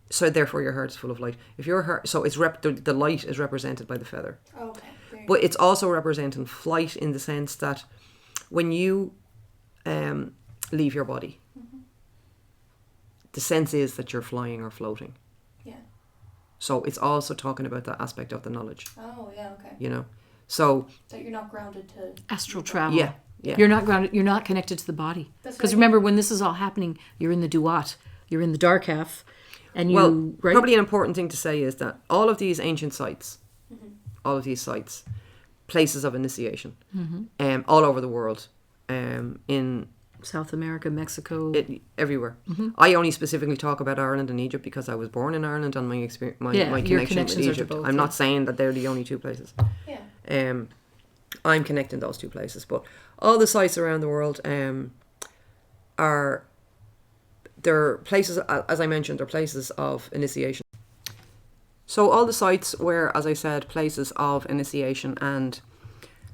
So therefore your heart is full of light. If your heart, so it's the light is represented by the feather. Oh, okay. But it's also representing flight in the sense that when you leave your body, the sense is that you're flying or floating. Yeah. So it's also talking about that aspect of the knowledge. Oh, yeah, okay. You know, so that you're not grounded to astral travel. Yeah, yeah. You're not grounded. You're not connected to the body. Because remember, when this is all happening, you're in the duat. You're in the dark half, and you. Right? Probably an important thing to say is that all of these ancient sites, all of these sites, places of initiation, all over the world, in South America, Mexico, everywhere. I only specifically talk about Ireland and Egypt because I was born in Ireland and my experience, my connection with Egypt. I'm not saying that they're the only two places. Yeah. I'm connecting those two places, but all the sites around the world they're places, as I mentioned, they're places of initiation. So all the sites were, as I said, places of initiation. And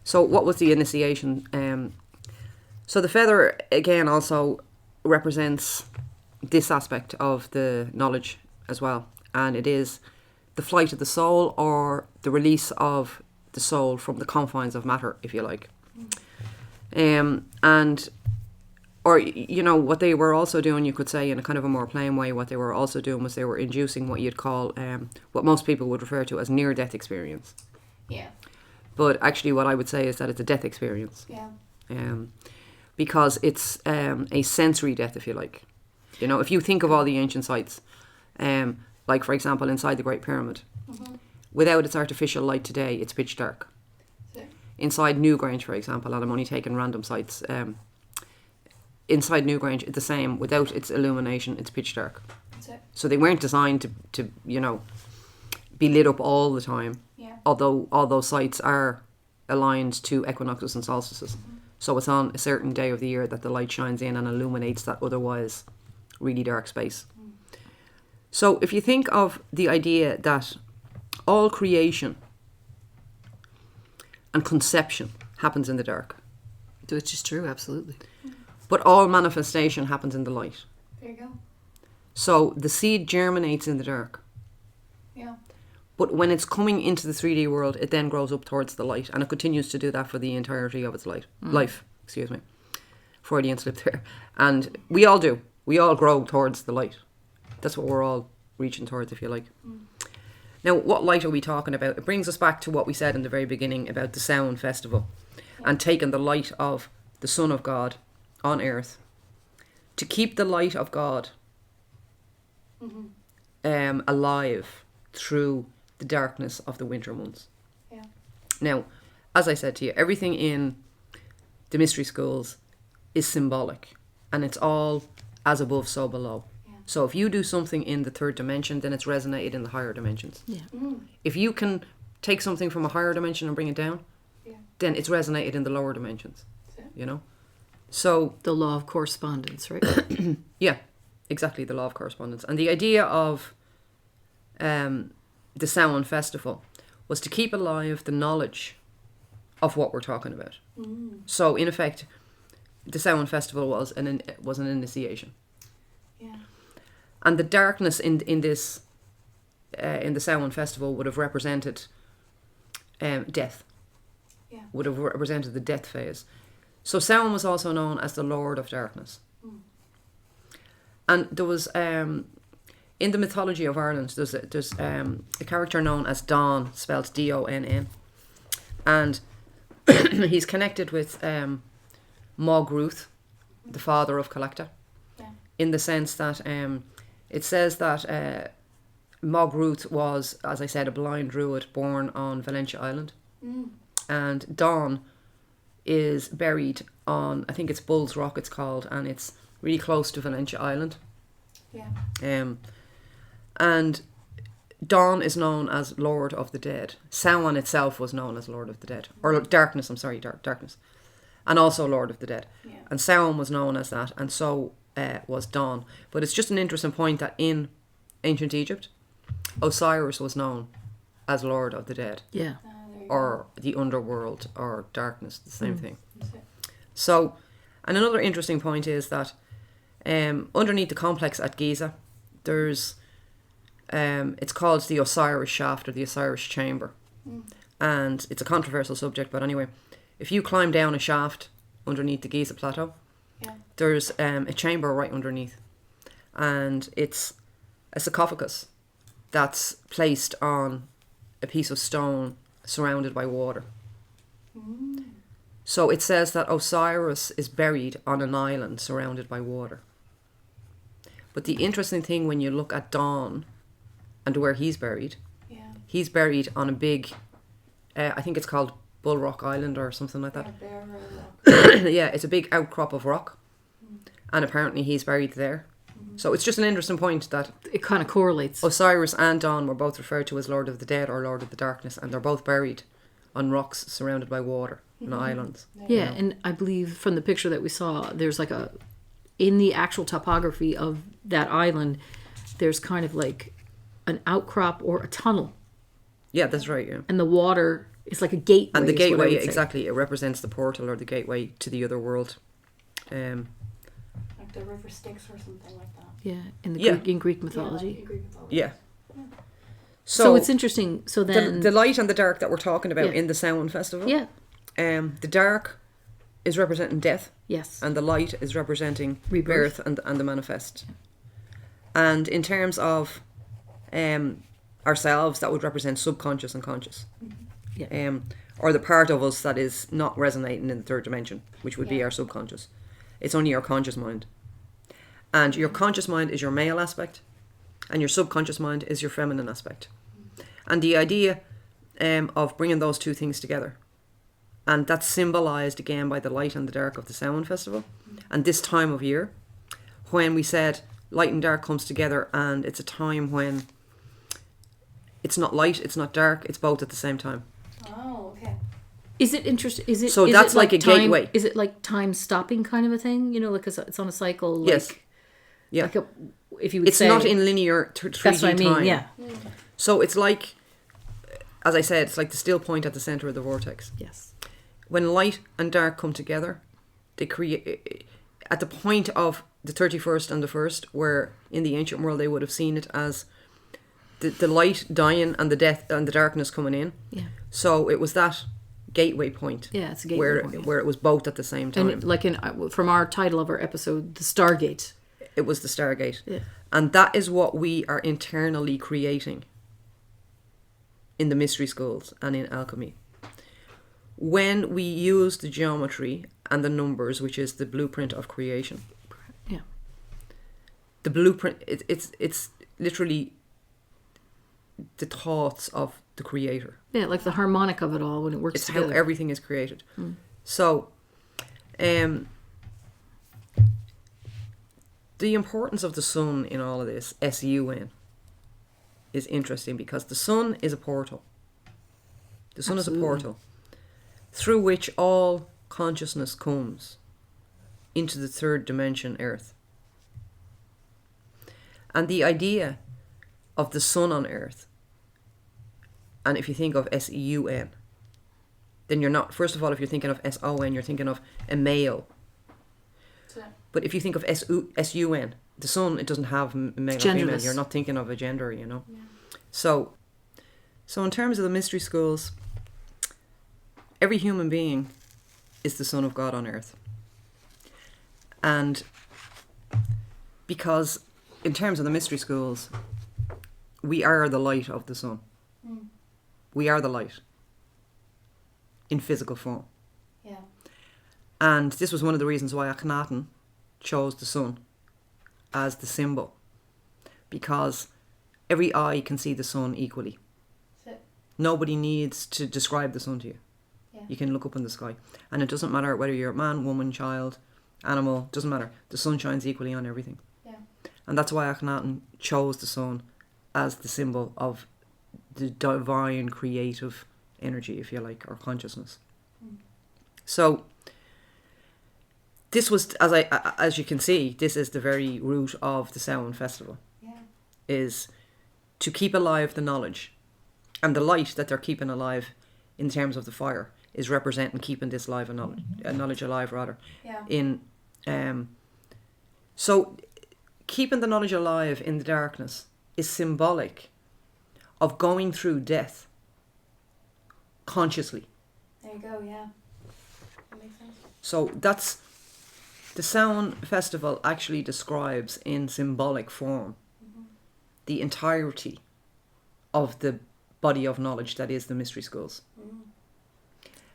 so what was the initiation? So the feather, again, also represents this aspect of the knowledge as well. And it is the flight of the soul, or the release of the soul from the confines of matter, if you like. Or, you know, what they were also doing, you could say in a kind of a more plain way, what they were also doing was they were inducing what you'd call, what most people would refer to as near-death experience. Yeah. But actually what I would say is that it's a death experience. Yeah. Because it's a sensory death, if you like. You know, if you think of all the ancient sites, like, for example, inside the Great Pyramid, without its artificial light today, it's pitch dark. Inside Newgrange, for example, and I'm only taking random sites, inside Newgrange, it's the same. Without its illumination, it's pitch dark. So they weren't designed to you know, be lit up all the time. Yeah. Although all those sites are aligned to equinoxes and solstices. So it's on a certain day of the year that the light shines in and illuminates that otherwise really dark space. So if you think of the idea that all creation and conception happens in the dark. which is true, absolutely. But all manifestation happens in the light. There you go. So the seed germinates in the dark. Yeah. But when it's coming into the 3D world, it then grows up towards the light, and it continues to do that for the entirety of its life. Excuse me. Freudian slip there. And we all do. We all grow towards the light. That's what we're all reaching towards, if you like. Now, what light are we talking about? It brings us back to what we said in the very beginning about the Samhain Festival, and taking the light of the Son of God on earth to keep the light of God alive through the darkness of the winter months. Yeah. Now, as I said to you, everything in the Mystery Schools is symbolic, and it's all as above, so below. Yeah. So if you do something in the third dimension, then it's resonated in the higher dimensions. Yeah. If you can take something from a higher dimension and bring it down, then it's resonated in the lower dimensions. You know? So The law of correspondence, right? yeah, exactly, the law of correspondence. And the idea of the Samhain Festival was to keep alive the knowledge of what we're talking about. So in effect, the Samhain Festival was an initiation. Yeah. And the darkness in this in the Samhain Festival would have represented death. Yeah. Would have represented the death phase. So Samhain was also known as the Lord of Darkness. And there was in the mythology of Ireland, there's a character known as Don, spelled Donn, and he's connected with Maug Ruth, the father of Tlachtga, in the sense that it says that Maug Ruth was, as I said, a blind druid born on Valentia Island, and Don is buried on, I think it's Bull's Rock it's called, and it's really close to Valentia Island. Yeah. And Dawn is known as Lord of the Dead. Samhain itself was known as Lord of the Dead. Or Darkness, I'm sorry, Darkness. And also Lord of the Dead. Yeah. And Samhain was known as that, and so was Dawn. But it's just an interesting point that in ancient Egypt, Osiris was known as Lord of the Dead. Yeah. There you Or the underworld, or darkness, the same thing. go. That's it. So, and another interesting point is that underneath the complex at Giza, there's it's called the Osiris Shaft or the Osiris Chamber, and it's a controversial subject. But anyway, if you climb down a shaft underneath the Giza plateau, there's a chamber right underneath, and it's a sarcophagus that's placed on a piece of stone surrounded by water. So it says that Osiris is buried on an island surrounded by water. But the interesting thing when you look at Dawn and where he's buried on a big, I think it's called Bull Rock Island or something like that. Yeah, it's a big outcrop of rock. And apparently he's buried there. So it's just an interesting point that It kind of correlates. Osiris and Dawn were both referred to as Lord of the Dead or Lord of the Darkness, and they're both buried on rocks surrounded by water on islands. Yeah, and I believe from the picture that we saw, there's like in the actual topography of that island, there's kind of like an outcrop or a tunnel. Yeah, that's right, yeah. And the water is like a gateway. And the is what I gateway, would say. exactly, it represents the portal or the gateway to the other world. Like the river Styx or something like that. Yeah, in the Yeah. Greek mythology. Yeah, like Greek mythology. Yeah. So it's interesting. So then the light and the dark that we're talking about Yeah. in the Samhain Festival. yeah, The dark is representing death, yes, and the light is representing Rebirth. birth and the manifest. And in terms of ourselves, that would represent subconscious and conscious. yeah, Or the part of us that is not resonating in the third dimension, which would be Yeah. our subconscious. It's only your conscious mind. And your conscious mind is your male aspect, and your subconscious mind is your feminine aspect. And the idea of bringing those two things together, and that's symbolized again by the light and the dark of the Samhain Festival. And this time of year, when we said light and dark comes together, and it's a time when it's not light, it's not dark, it's both at the same time. Oh, okay. Is it interesting? Is it So is that's it like a time, gateway. Is it like time stopping kind of a thing? You know, like it's on a cycle. Like, Yes. Yeah. Like if you would It's say not in linear 3D that's what I mean. time. Yeah. So it's like, as I said, it's like the still point at the center of the vortex. Yes. When light and dark come together, they create, at the point of the 31st and the 1st, where in the ancient world they would have seen it as the light dying and the death and the darkness coming in. Yeah. So it was that gateway point. Yeah, it's a gateway point. Where it was both at the same time. And like from our title of our episode, the Stargate. It was the Stargate. Yeah. And that is what we are internally creating in the mystery schools and in alchemy. When we use the geometry and the numbers, which is the blueprint of creation, Yeah. the blueprint. It's literally the thoughts of the creator. Yeah, like the harmonic of it all when it works It's together. how everything is created. So, the importance of the sun in all of this, SUN, is interesting because the sun is a portal. The sun is a portal through which all consciousness comes into the third dimension, Earth. And the idea of the sun on Earth, and if you think of SUN, then you're not, first of all, if you're thinking of SON, you're thinking of a male. But if you think of SUN, the sun, it doesn't have male or female. You're not thinking of a gender, you know. Yeah. So in terms of the mystery schools, every human being is the son of God on earth. And because in terms of the mystery schools, we are the light of the sun. We are the light in physical form. Yeah. And this was one of the reasons why Akhenaten chose the sun as the symbol, because every eye can see the sun equally. Nobody needs to describe the sun to you. Yeah. You can look up in the sky, and it doesn't matter whether you're man, woman, child, animal, doesn't matter. The sun shines equally on everything. Yeah. And that's why Akhenaten chose the sun as the symbol of the divine creative energy, if you like, or consciousness. So this was, as you can see, this is the very root of the Samhain Festival. Yeah. Is to keep alive the knowledge, and the light that they're keeping alive in terms of the fire is representing keeping this live and knowledge alive rather. Yeah. So keeping the knowledge alive in the darkness is symbolic of going through death consciously. There you go, yeah. That makes sense. So that's the Samhain Festival actually describes in symbolic form the entirety of the body of knowledge that is the mystery schools.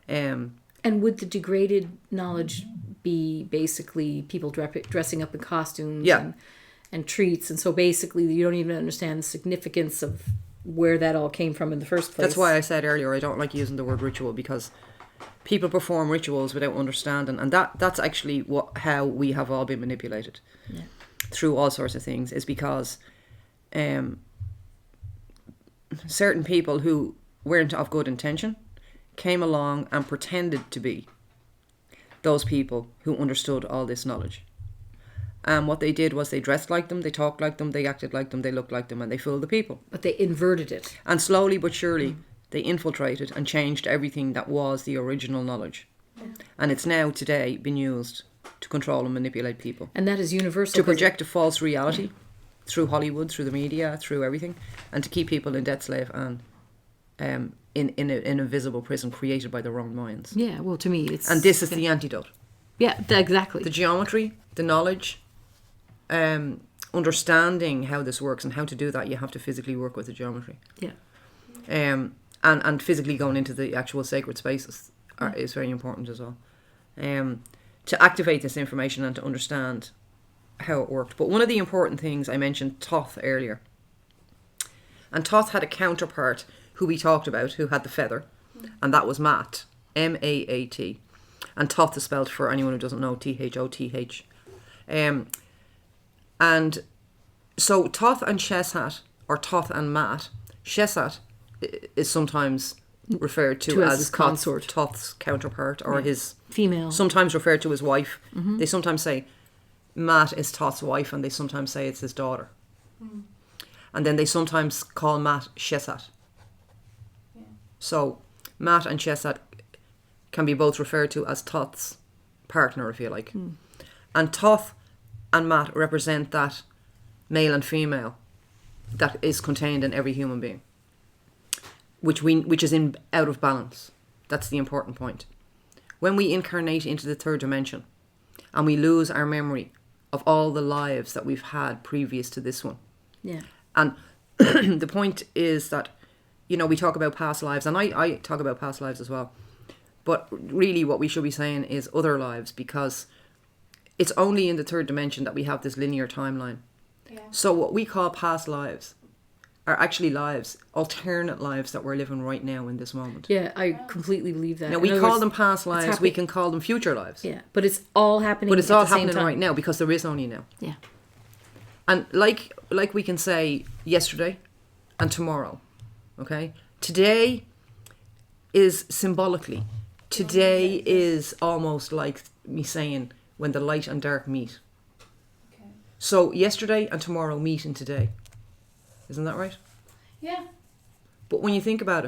And would the degraded knowledge be basically people dressing up in costumes and treats, and so basically you don't even understand the significance of where that all came from in the first place? That's why I said earlier I don't like using the word ritual, because people perform rituals without understanding, and that's actually how we have all been manipulated through all sorts of things, is because certain people who weren't of good intention came along and pretended to be those people who understood all this knowledge. And what they did was they dressed like them, they talked like them, they acted like them, they looked like them, and they fooled the people. But they inverted it. And slowly but surely they infiltrated and changed everything that was the original knowledge. And it's now today been used to control and manipulate people. And that is universal. To project a false reality through Hollywood, through the media, through everything, and to keep people in debt slave and in an invisible prison created by the wrong minds. Yeah, well, to me it's... And this is the antidote. Yeah, exactly. The geometry, the knowledge, understanding how this works and how to do that, you have to physically work with the geometry. Yeah. And physically going into the actual sacred spaces is very important as well. To activate this information and to understand how it worked. But one of the important things, I mentioned Thoth earlier. And Thoth had a counterpart who we talked about, who had the feather, and that was Maat, M-A-A-T. And Thoth is spelled, for anyone who doesn't know, T-H-O-T-H. And so Thoth and Sheshat, or Thoth and Maat, Sheshat is sometimes referred to as his consort, Thoth's counterpart, or his female. Sometimes referred to as wife. They sometimes say Maat is Thoth's wife, and they sometimes say it's his daughter. And then they sometimes call Maat Sheshat. Yeah. So Maat and Sheshat can be both referred to as Thoth's partner, if you like. And Thoth and Maat represent that male and female that is contained in every human being, which is out of balance. That's the important point. When we incarnate into the third dimension and we lose our memory of all the lives that we've had previous to this one. Yeah. And the point is that, we talk about past lives, and I talk about past lives as well. But really what we should be saying is other lives, because it's only in the third dimension that we have this linear timeline. Yeah. So what we call past lives are actually lives, alternate lives that we're living right now in this moment. Yeah, I completely believe that. Now, In we other call words, them past lives, we happening- can call them future lives. Yeah, but it's all happening. But it's at all the same happening time. right now because there is only now. Yeah. And like we can say yesterday and tomorrow, okay? Today is symbolically. Today is almost like me saying when the light and dark meet. Okay. So yesterday and tomorrow meet in today. Isn't that right? Yeah. But when you think about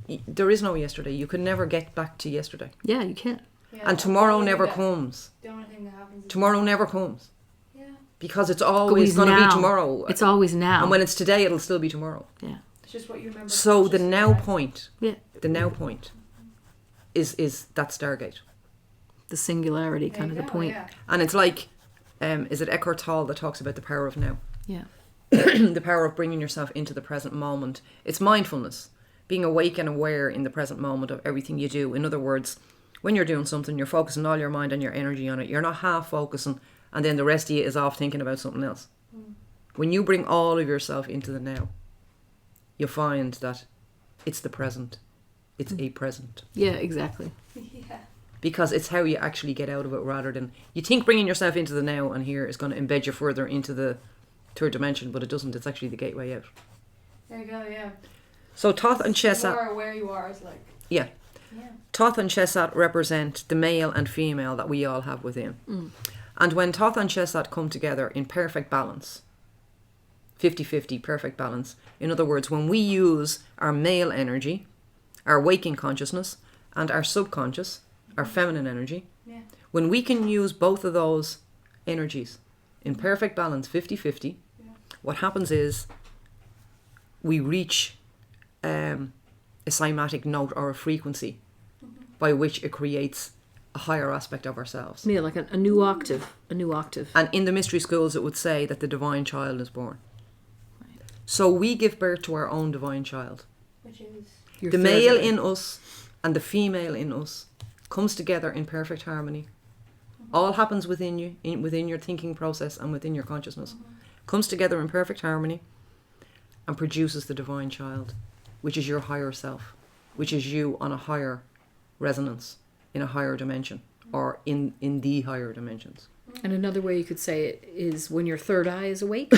it, there is no yesterday. You can never get back to yesterday. Yeah, you can. Yeah, And tomorrow never comes. The only thing that happens is Tomorrow never comes. Yeah. Because it's always going to now. be tomorrow. It's always now. And when it's today, it'll still be tomorrow. Yeah. It's just what you remember. So the consciously, now right? point, Yeah. the now point is that Stargate. The singularity, There kind you of the go, point. Yeah. And it's like, is it Eckhart Tolle that talks about the power of now? Yeah. The power of bringing yourself into the present moment. It's mindfulness, being awake and aware in the present moment of everything you do. In other words, when you're doing something, you're focusing all your mind and your energy on it. You're not half focusing and then the rest of you is off thinking about something else. When you bring all of yourself into the now, you'll find that it's the present. It's a present. Yeah, exactly. Yeah. Because it's how you actually get out of it rather than... You think bringing yourself into the now and here is going to embed you further into the third dimension, but it doesn't. It's actually the gateway out. There you go, yeah. So Thoth and The Chesat... more aware you are is like... Yeah. Yeah. Thoth and Chesat represent the male and female that we all have within. And when Thoth and Chesat come together in perfect balance, 50-50 perfect balance, in other words, when we use our male energy, our waking consciousness, and our subconscious, our feminine energy, Yeah. when we can use both of those energies in perfect balance, 50-50, what happens is we reach a cymatic note or a frequency by which it creates a higher aspect of ourselves. Yeah, like a new octave. A new octave. And in the mystery schools, it would say that the divine child is born. So we give birth to our own divine child. Which is... Your The third male eye. in us and the female in us comes together in perfect harmony. All happens within you, within your thinking process and within your consciousness. Comes together in perfect harmony and produces the divine child, which is your higher self, which is you on a higher resonance, in a higher dimension, or in the higher dimensions. And another way you could say it is when your third eye is awake.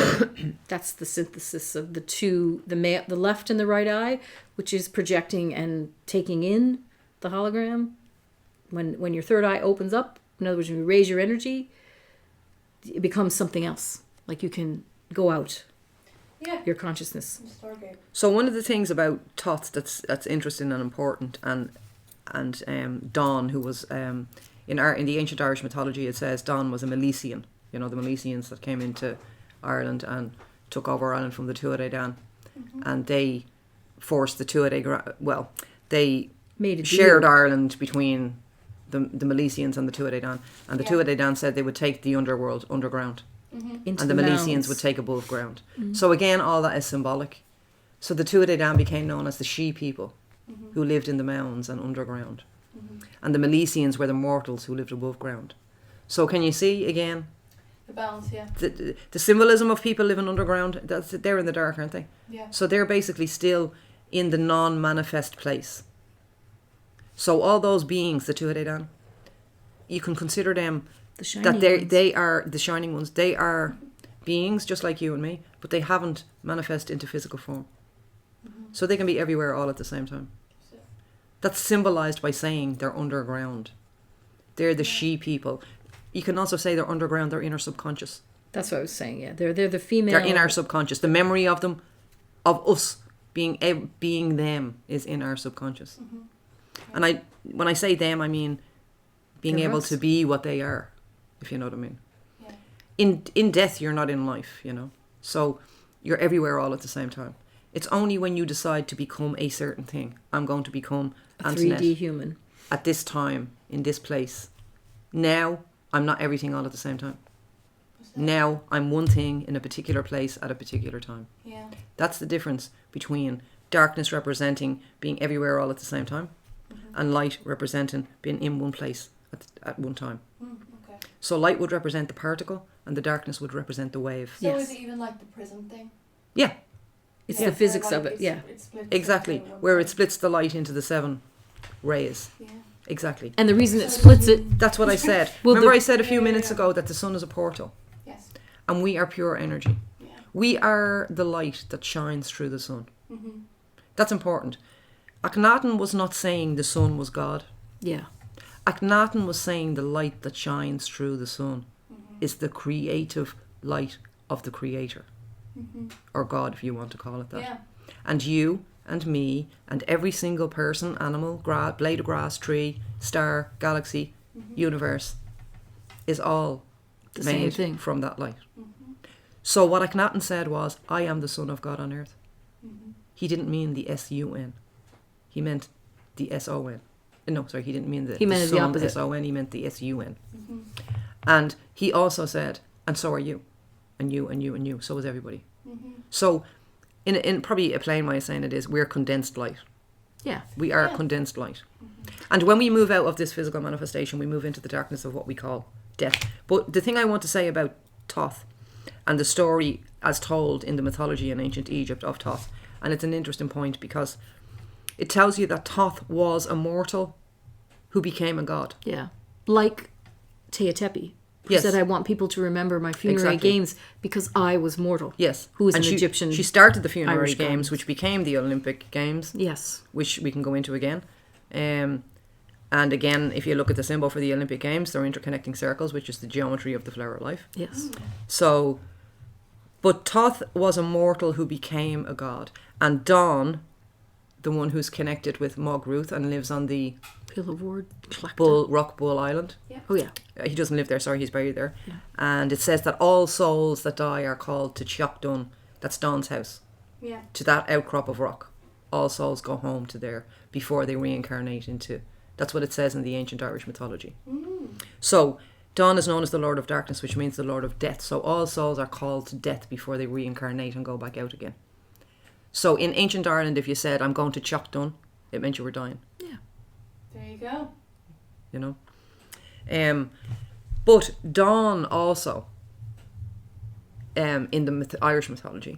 That's the synthesis of the two, the left and the right eye, which is projecting and taking in the hologram. When your third eye opens up, in other words, when you raise your energy, it becomes something else. Like you can go out, Yeah. your consciousness. Stargate. So one of the things about Thoth that's interesting and important, and Don, who was in the ancient Irish mythology, it says Don was a Milesian. You know, the Milesians that came into Ireland and took over Ireland from the Tuatha Dan, and they forced the Tuatha. They Made a shared deal. Ireland between the Milesians and the Tuatha Dan, and the Yeah. Tuatha Dan said they would take the underground, Into and the Milesians mounds. would take above ground. So again, all that is symbolic. So the Tuatha Dan became known as the she people, who lived in the mounds and underground, and the Milesians were the mortals who lived above ground. So can you see again The balance, yeah. the symbolism of people living underground? They're in the dark, aren't they? Yeah. So they're basically still in the non-manifest place. So all those beings, the Tuatha Dan, you can consider them The shining that ones. they are the shining ones. They are beings just like you and me, but they haven't manifest into physical form. So they can be everywhere all at the same time. So- That's symbolized by saying they're underground. They're the she people. You can also say they're underground, they're inner subconscious. That's what I was saying. Yeah, they're the female. They're in our subconscious. The memory of them, of us being them, is in our subconscious. And when I say them, I mean being They're able us. to be what they are, if you know what I mean. Yeah. In death, you're not in life, you know. So you're everywhere all at the same time. It's only when you decide to become a certain thing. I'm going to become a Antoinette 3D human. at this time, in this place. Now, I'm not everything all at the same time. Now, I'm one thing in a particular place at a particular time. Yeah. That's the difference between darkness representing being everywhere all at the same time, and light representing being in one place at one time. Okay. So light would represent the particle and the darkness would represent the wave. So Yes. is it even like the prism thing? Yeah, It's Yeah, the physics where, of like, it. Yeah. it splits exactly. into one Where way. it splits the light into the 7 rays. Yeah. Exactly. And the reason it So splits it. That's what I said. Well, Remember the- I said a few Yeah, minutes yeah. ago that the sun is a portal Yes. and we are pure energy. Yeah. We are the light that shines through the sun. Mm-hmm. That's important. Akhenaten was not saying the sun was God. Yeah. Akhenaten was saying the light that shines through the sun Mm-hmm. is the creative light of the creator. Mm-hmm. Or God, if you want to call it that. Yeah. And you and me and every single person, animal, blade of grass, tree, star, galaxy, Mm-hmm. universe is all The same made thing. from that light. Mm-hmm. So what Akhenaten said was, I am the Son of God on earth. Mm-hmm. He didn't mean the S-U-N. He meant the S-O-N. No, sorry, he didn't mean the He meant the sun, opposite. S-O-N, he meant the S-U-N. Mm-hmm. And he also said, and so are you. And you, and you, and you. So is everybody. Mm-hmm. So, in probably a plain way of saying it is, we're condensed light. Yeah. We are Yeah. condensed light. And when we move out of this physical manifestation, we move into the darkness of what we call death. But the thing I want to say about Thoth and the story as told in the mythology in ancient Egypt of Thoth, and it's an interesting point because it tells you that Thoth was a mortal who became a god. Yeah. Like Teotepi, who Yes. said, I want people to remember my funerary Exactly. games because I was mortal. Yes. Who was And an she, Egyptian. She started the funerary Irish games, goddess. which became the Olympic Games, Yes. which we can go into again. And again, if you look at the symbol for the Olympic Games, they're interconnecting circles, which is the geometry of the flower of life. Yes. So, but Thoth was a mortal who became a god. And Dawn, the one who's connected with Mog Ruth and lives on the Pill of Ward. Rock Bull Island. Oh, yeah. He doesn't live there, sorry, he's buried there. Yeah. And it says that all souls that die are called to Tlachtga, that's Dawn's house, Yeah. to that outcrop of rock. All souls go home to there before they reincarnate into... That's what it says in the ancient Irish mythology. Mm. So, Dawn is known as the Lord of Darkness, which means the Lord of Death. So all souls are called to death before they reincarnate and go back out again. So in ancient Ireland, if you said, I'm going to Tlachtga, it meant you were dying, Yeah. There you go. you know. But Dawn also, in the Irish mythology,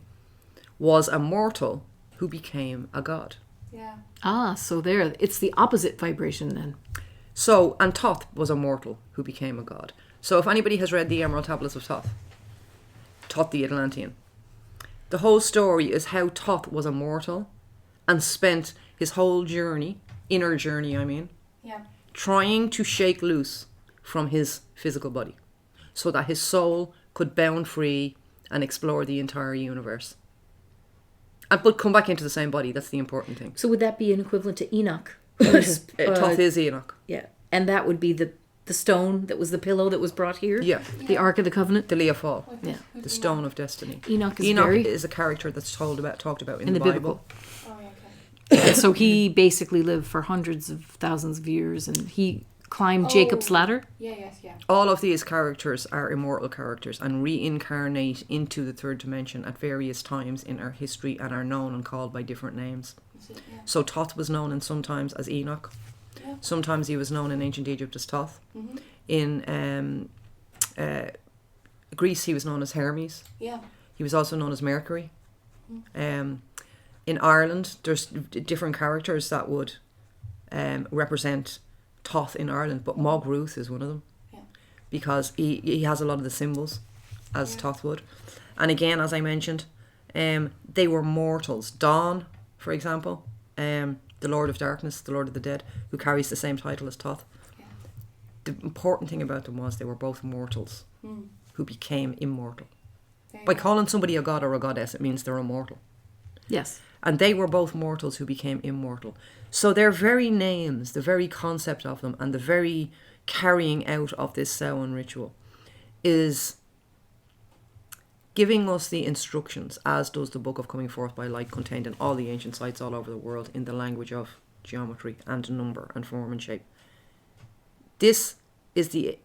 was a mortal who became a god. Yeah. Ah, so there. It's the opposite vibration then. So, and Thoth was a mortal who became a god. So if anybody has read the Emerald Tablets of Thoth, Thoth the Atlantean, the whole story is how Thoth was a mortal and spent his whole journey, inner journey I mean, Yeah. trying to shake loose from his physical body so that his soul could bound free and explore the entire universe. But come back into the same body, that's the important thing. So would that be an equivalent to Enoch? Who's, Thoth is Enoch. Yeah. And that would be the stone that was the pillow that was brought here? Yeah, The Ark of the Covenant? the Leafal, Like Yeah. who's the Enoch? stone of destiny. Enoch is Enoch very... is a character that's talked about in In the the Bible. Oh, yeah, okay. So he basically lived for hundreds of thousands of years and he climbed Oh. Jacob's ladder. Yeah, yes, yeah. All of these characters are immortal characters and reincarnate into the third dimension at various times in our history and are known and called by different names. That's it, yeah. So Thoth was known in sometimes as Enoch. Yeah. Sometimes he was known in ancient Egypt as Thoth. Mm-hmm. In Greece he was known as Hermes. Yeah. He was also known as Mercury. In Ireland there's different characters that would represent Thoth in Ireland, but Mog Ruth is one of them. Yeah. Because he has a lot of the symbols as Yeah. Thoth would. And again, as I mentioned, they were mortals. Dawn, for example, the Lord of Darkness, the Lord of the Dead, who carries the same title as Thoth. Yeah. The important thing about them was they were both mortals Mm. who became immortal. There you By go. calling somebody a god or a goddess, it means they're immortal. Yes. And they were both mortals who became immortal. So their very names, the very concept of them, and the very carrying out of this Samhain ritual is giving us the instructions, as does the Book of Coming Forth by Light, contained in all the ancient sites all over the world, in the language of geometry and number and form and shape. This is the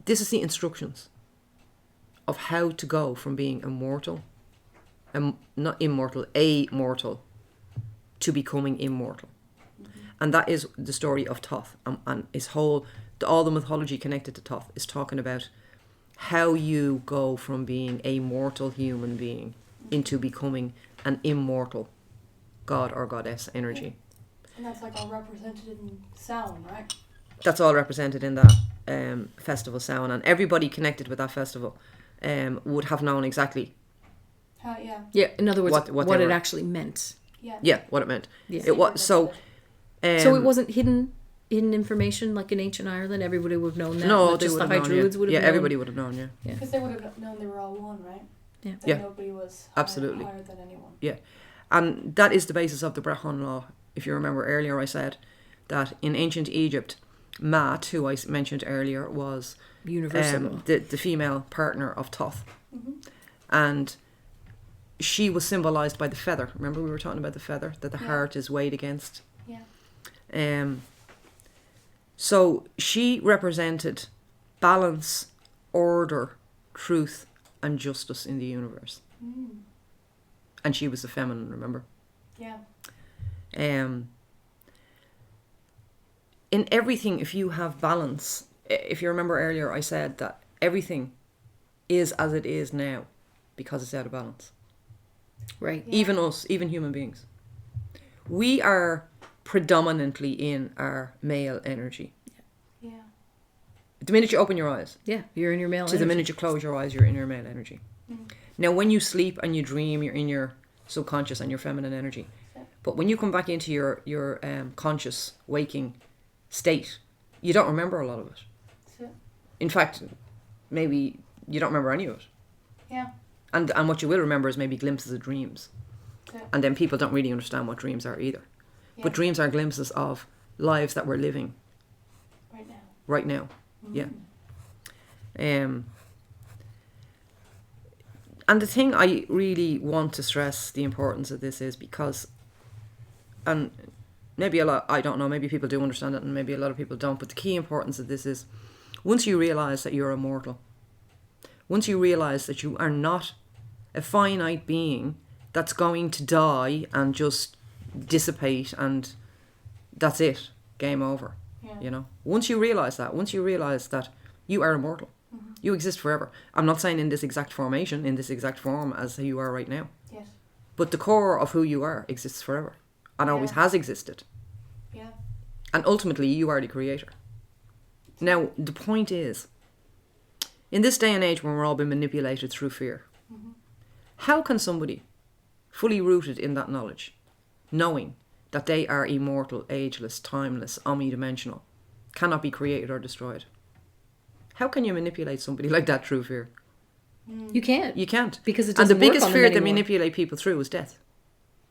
instructions of how to go from being immortal, not immortal, a mortal, to becoming immortal. And that is the story of Thoth and his whole all the mythology connected to Thoth is talking about how you go from being a mortal human being into becoming an immortal god or goddess energy. And that's like all represented in Samhain, right? That's all represented in that festival Samhain, and everybody connected with that festival would have known exactly. Yeah, in other words, what it were. actually meant. Yeah, what it meant. Yeah. It was so. So it wasn't hidden information like in ancient Ireland. Everybody would have known that. No, not they just would the have High known. Druids would have known. Yeah, everybody would have known. Yeah. Because they would have known they were all one, right? Yeah. That nobody was absolutely higher than anyone. Yeah, and that is the basis of the Brehon law. If you remember earlier, I said that in ancient Egypt, Meath, who I mentioned earlier, was universal the female partner of Thoth, and she was symbolized by the feather. Remember we were talking about the feather, that the heart is weighed against. Yeah. So she represented balance, order, truth, and justice in the universe. And she was the feminine, remember? Yeah. In everything, if you have balance, if you remember earlier, I said that everything is as it is now because it's out of balance. Right. Yeah. Even us, even human beings. We are predominantly in our male energy. Yeah. The minute you open your eyes, Yeah, you're in your male to energy. the minute you close your eyes, you're in your male energy. Now, when you sleep and you dream, you're in your subconscious and your feminine energy. But when you come back into your conscious, waking state, you don't remember a lot of it. So, In fact, maybe you don't remember any of it. yeah. And what you will remember is maybe glimpses of dreams. So, And then people don't really understand what dreams are either. yeah. But dreams are glimpses of lives that we're living Right now. right now. Yeah. And the thing I really want to stress the importance of this is because, and maybe I don't know, maybe people do understand it and maybe a lot of people don't, but the key importance of this is once you realise that you're immortal, once you realise that you are not a finite being that's going to die and just dissipate and that's it, game over, you know. Once you realise that you are immortal, you exist forever. I'm not saying in this exact formation, in this exact form as you are right now. Yes. But the core of who you are exists forever and always has existed. Yeah. And ultimately, you are the creator. Now, the point is, in this day and age when we're all being manipulated through fear, how can somebody fully rooted in that knowledge, knowing that they are immortal, ageless, timeless, omnidimensional, cannot be created or destroyed? How can you manipulate somebody like that through fear? You can't. You can't. Because it and the doesn't work biggest on fear them they anymore. manipulate people through is death.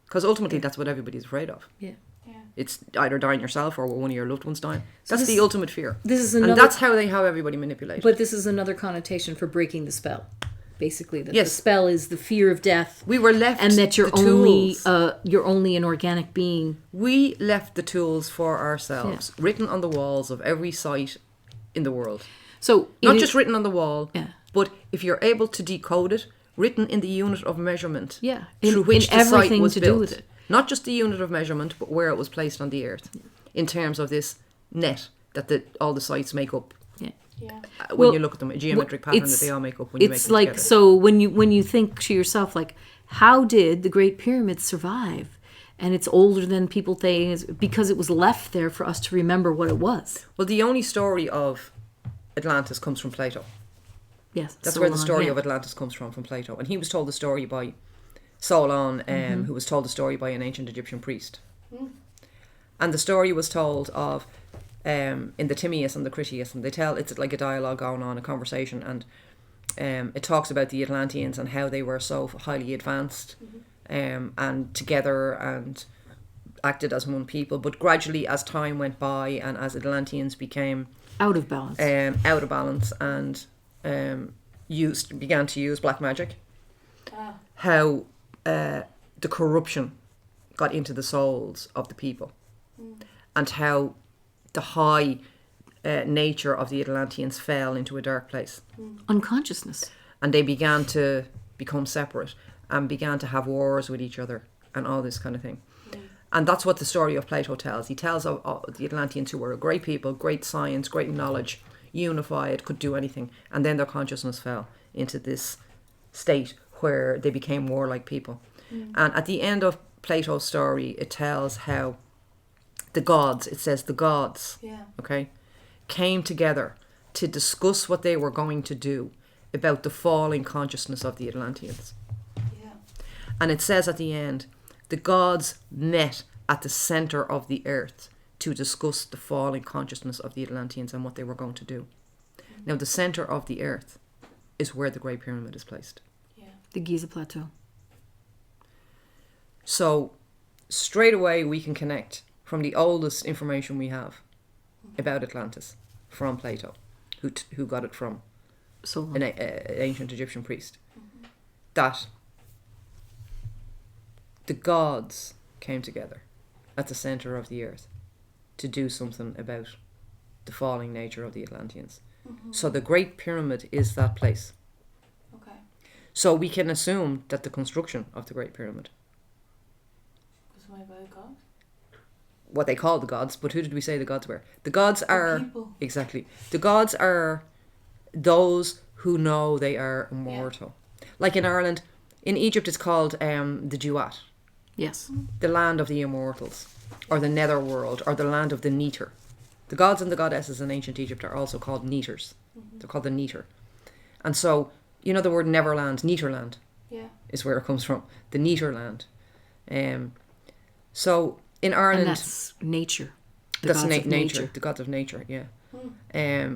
Because ultimately that's what everybody's afraid of. Yeah. Yeah. It's either dying yourself or one of your loved ones dying. So That's this- the ultimate fear. This is And another. that's how they have everybody manipulated. But this is another connotation for breaking the spell. Basically, that Yes. the spell is the fear of death, we were left and that you're the only tools. you're only an organic being. We left the tools for ourselves, written on the walls of every site in the world. So Not it just is- written on the wall, Yeah. but if you're able to decode it, written in the unit of measurement Yeah. through In- which in the site everything was to do built. with it. Not just the unit of measurement, but where it was placed on the earth, in terms of this net that all the sites make up. Yeah. Yeah. When Well, you look at them, a geometric well, pattern it's- that they all make up when you make It's them like together. so when you think to yourself like, how did the Great Pyramid survive? And it's older than people think, is because it was left there for us to remember what it was. Well, the only story of Atlantis comes from Plato. Yes, That's where the Solon, story yeah. of Atlantis comes from Plato. And he was told the story by Solon, who was told the story by an ancient Egyptian priest. And the story was told of in the Timaeus and the Critias, and it's like a dialogue going on, a conversation, and it talks about the Atlanteans and how they were so highly advanced and together and acted as one people. But gradually, as time went by and as Atlanteans became Out of balance. out of balance and began to use black magic, how the corruption got into the souls of the people, and how the high nature of the Atlanteans fell into a dark place, Unconsciousness. and they began to become separate and began to have wars with each other and all this kind of thing. And that's what the story of Plato tells. He tells of the Atlanteans, who were a great people, great science, great knowledge, unified, could do anything. And then their consciousness fell into this state where they became warlike people. And at the end of Plato's story, it tells how the gods, it says the gods, okay, came together to discuss what they were going to do about the falling consciousness of the Atlanteans. And it says at the end, the gods met at the center of the earth to discuss the falling consciousness of the Atlanteans and what they were going to do. Now, the center of the earth is where the Great Pyramid is placed. The Giza Plateau. So, straight away we can connect from the oldest information we have about Atlantis from Plato, who got it from an ancient Egyptian priest, that the gods came together at the center of the earth to do something about the falling nature of the Atlanteans. So the Great Pyramid is that place. Okay. So we can assume that the construction of the Great Pyramid, Was made by a god? what they call the gods, but who did we say the gods were? The gods are people. exactly. The gods are those who know they are immortal. Like in Ireland, in Egypt, it's called the Duat, Yes. the land of the immortals, or the netherworld, or the land of the Neter. The gods and the goddesses in ancient Egypt are also called Neters. They're called the Neter. And so, you know the word Neverland, Neterland is where it comes from. The Neterland. So in Ireland, And that's nature. The that's gods of nature. The gods of nature. Yeah.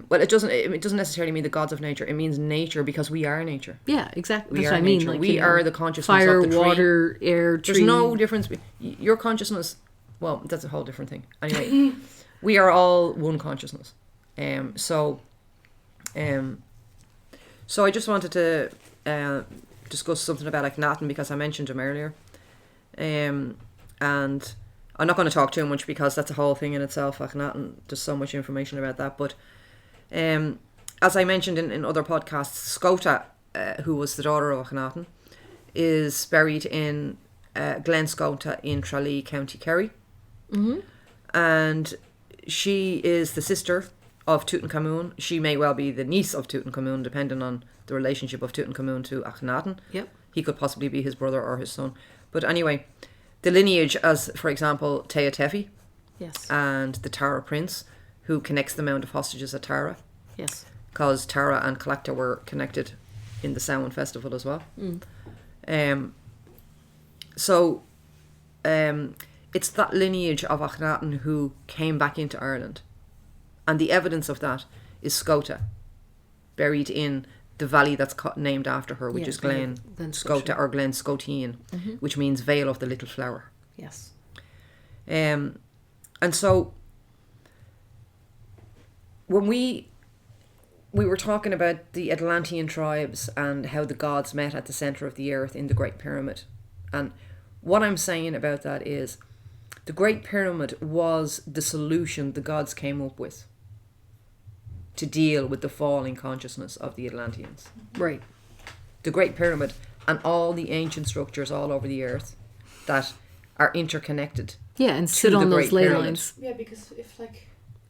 Well, it doesn't necessarily mean the gods of nature. It means nature because we are nature. Yeah, exactly. We That's are what I mean. nature. Like, We you know, are the consciousness fire, of the tree. water, air, tree. There's no difference. Your consciousness, well, that's a whole different thing. Anyway, we are all one consciousness. So I just wanted to discuss something about Akhenaten because I mentioned him earlier. And I'm not going to talk too much because that's a whole thing in itself. Akhenaten, there's so much information about that. But as I mentioned in other podcasts, Scota, who was the daughter of Akhenaten, is buried in Glen Scota in Tralee, County Kerry. And she is the sister of Tutankhamun. She may well be the niece of Tutankhamun, depending on the relationship of Tutankhamun to Akhenaten. Yep. He could possibly be his brother or his son. But anyway, the lineage, as for example, Tea Tefi Yes. and the Tara prince, who connects the Mount of Hostages at Tara, Yes. because Tara and Tlachtga were connected in the Samhain Festival as well. It's that lineage of Akhenaten who came back into Ireland. And the evidence of that is Scota, buried in the valley that's named after her, which is Glen Scota or Glen Scotian, which means Vale of the Little Flower. Yes. And so when we were talking about the Atlantean tribes and how the gods met at the centre of the earth in the Great Pyramid, and what I'm saying about that is the Great Pyramid was the solution the gods came up with to deal with the falling consciousness of the Atlanteans. Right. The Great Pyramid and all the ancient structures all over the earth that are interconnected. Yeah, and to sit the on those Great ley Pyramid. lines. Yeah, because if like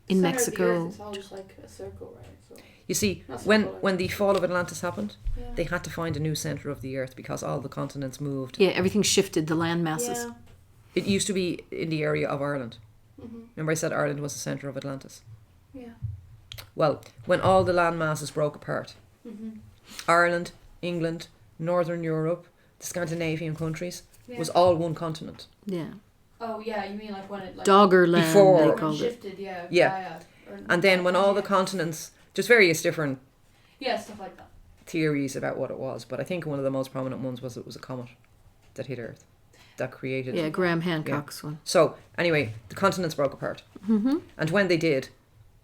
In center of the Mexico. Earth, it's all just like a circle, right? So You see, That's when symbolic. the fall of Atlantis happened, yeah. they had to find a new centre of the earth because all the continents moved. Yeah, everything shifted, the land masses. Yeah. It used to be in the area of Ireland. Remember I said Ireland was the centre of Atlantis? Yeah. Well, when all the land masses broke apart, Ireland, England, Northern Europe, the Scandinavian countries, was all one continent. Yeah. Oh yeah, you mean like when it like Doggerland, Before- they when it called it. shifted, yeah. Yeah. Gaia, or And then when all the yeah. continents, there's various different Yeah, stuff like that. theories about what it was, but I think one of the most prominent ones was it was a comet that hit Earth that created. Yeah, Graham Hancock's one. So anyway, the continents broke apart, and when they did,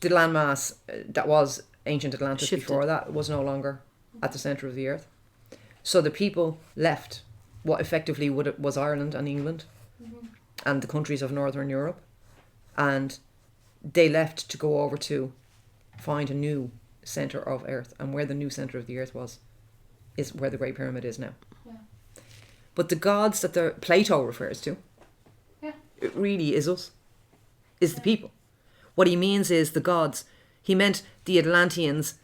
the landmass that was ancient Atlantis Shifted. before that was no longer at the centre of the earth. So the people left what effectively was Ireland and England, and the countries of Northern Europe, and they left to go over to find a new centre of Earth, and where the new centre of the Earth was is where the Great Pyramid is now. Yeah. But the gods that Plato refers to, Yeah. really is us, is the people. What he means is the gods. He meant the Atlanteans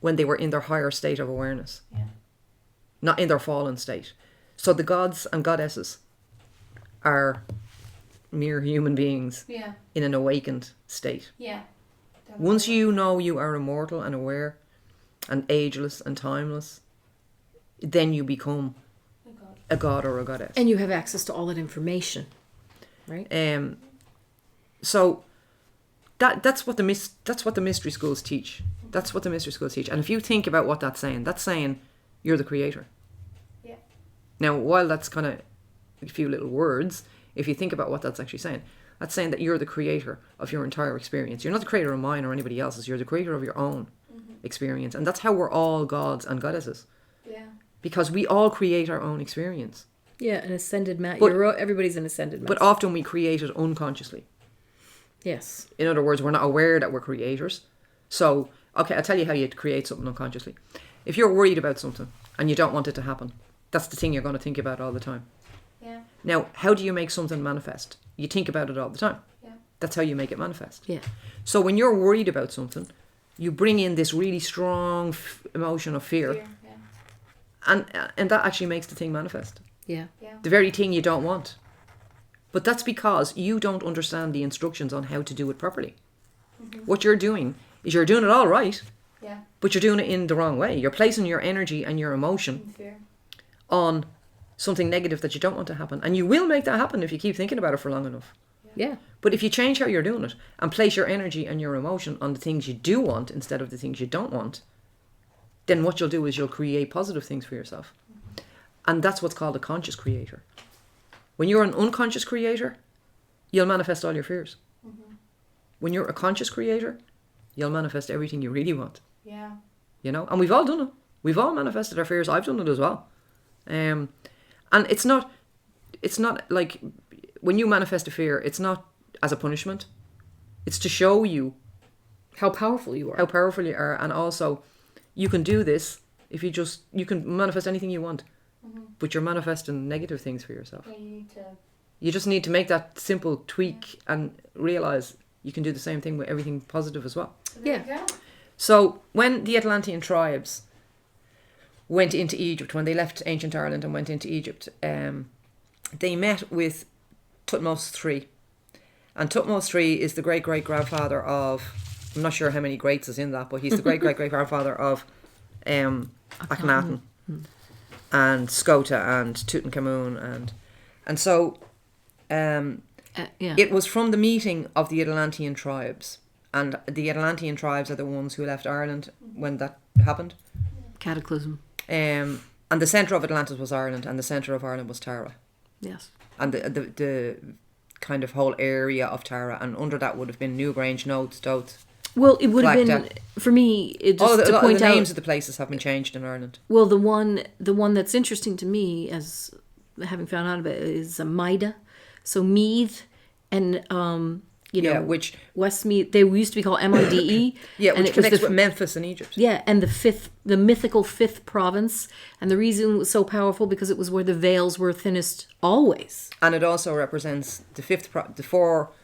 when they were in their higher state of awareness, not in their fallen state. So the gods and goddesses are mere human beings in an awakened state. Yeah. Once you know you are immortal and aware and ageless and timeless, then you become a god or a goddess. And you have access to all that information, right? So that's what the mystery schools teach. That's what the mystery schools teach. And if you think about what that's saying you're the creator. Yeah. Now, while that's kind of a few little words, if you think about what that's actually saying, that's saying that you're the creator of your entire experience. You're not the creator of mine or anybody else's. You're the creator of your own experience. And that's how we're all gods and goddesses. Yeah. Because we all create our own experience. Yeah, an ascended master. Everybody's an ascended master. But often we create it unconsciously. Yes. In other words, we're not aware that we're creators. So, okay, I'll tell you how you create something unconsciously. If you're worried about something and you don't want it to happen, that's the thing you're going to think about all the time. Yeah. Now, how do you make something manifest? You think about it all the time. Yeah. That's how you make it manifest. Yeah. So when you're worried about something, you bring in this really strong emotion of fear. Yeah. And that actually makes the thing manifest. Yeah. Yeah. The very thing you don't want. But that's because you don't understand the instructions on how to do it properly. What you're doing is you're doing it all right, but you're doing it in the wrong way. You're placing your energy and your emotion on something negative that you don't want to happen. And you will make that happen if you keep thinking about it for long enough. Yeah. But if you change how you're doing it and place your energy and your emotion on the things you do want instead of the things you don't want, then what you'll do is you'll create positive things for yourself. And that's what's called a conscious creator. When you're an unconscious creator, you'll manifest all your fears. When you're a conscious creator, you'll manifest everything you really want. Yeah. You know, and we've all done it. We've all manifested our fears. I've done it as well. And it's not like when you manifest a fear, it's not as a punishment. It's to show you how powerful you are. How powerful you are. And also, you can do this if you can manifest anything you want. But you're manifesting negative things for yourself. Yeah, you just need to make that simple tweak and realise you can do the same thing with everything positive as well. Yeah. So when the Atlantean tribes went into Egypt, when they left ancient Ireland and went into Egypt, they met with Thutmose III. And Thutmose III is the great-great-grandfather of, I'm not sure how many greats is in that, but he's the great-great-great-grandfather of Akhenaten and Skota and Tutankhamun. And so it was from the meeting of the Atlantean tribes. And the Atlantean tribes are the ones who left Ireland when that happened. Cataclysm. And the centre of Atlantis was Ireland, and the centre of Ireland was Tara. Yes. And the kind of whole area of Tara, and under that would have been Newgrange, Notes, Thoth. Well, it would have Tlachtga. been, for me, it just to point the out... names of the places have been changed in Ireland. Well, the one that's interesting to me, as having found out about it, is Mida. So Meath and... which West Meath, they used to be called Mide. Yeah, and which connects with Memphis in Egypt. Yeah, and the mythical fifth province, and the reason it was so powerful because it was where the veils were thinnest always. And it also represents the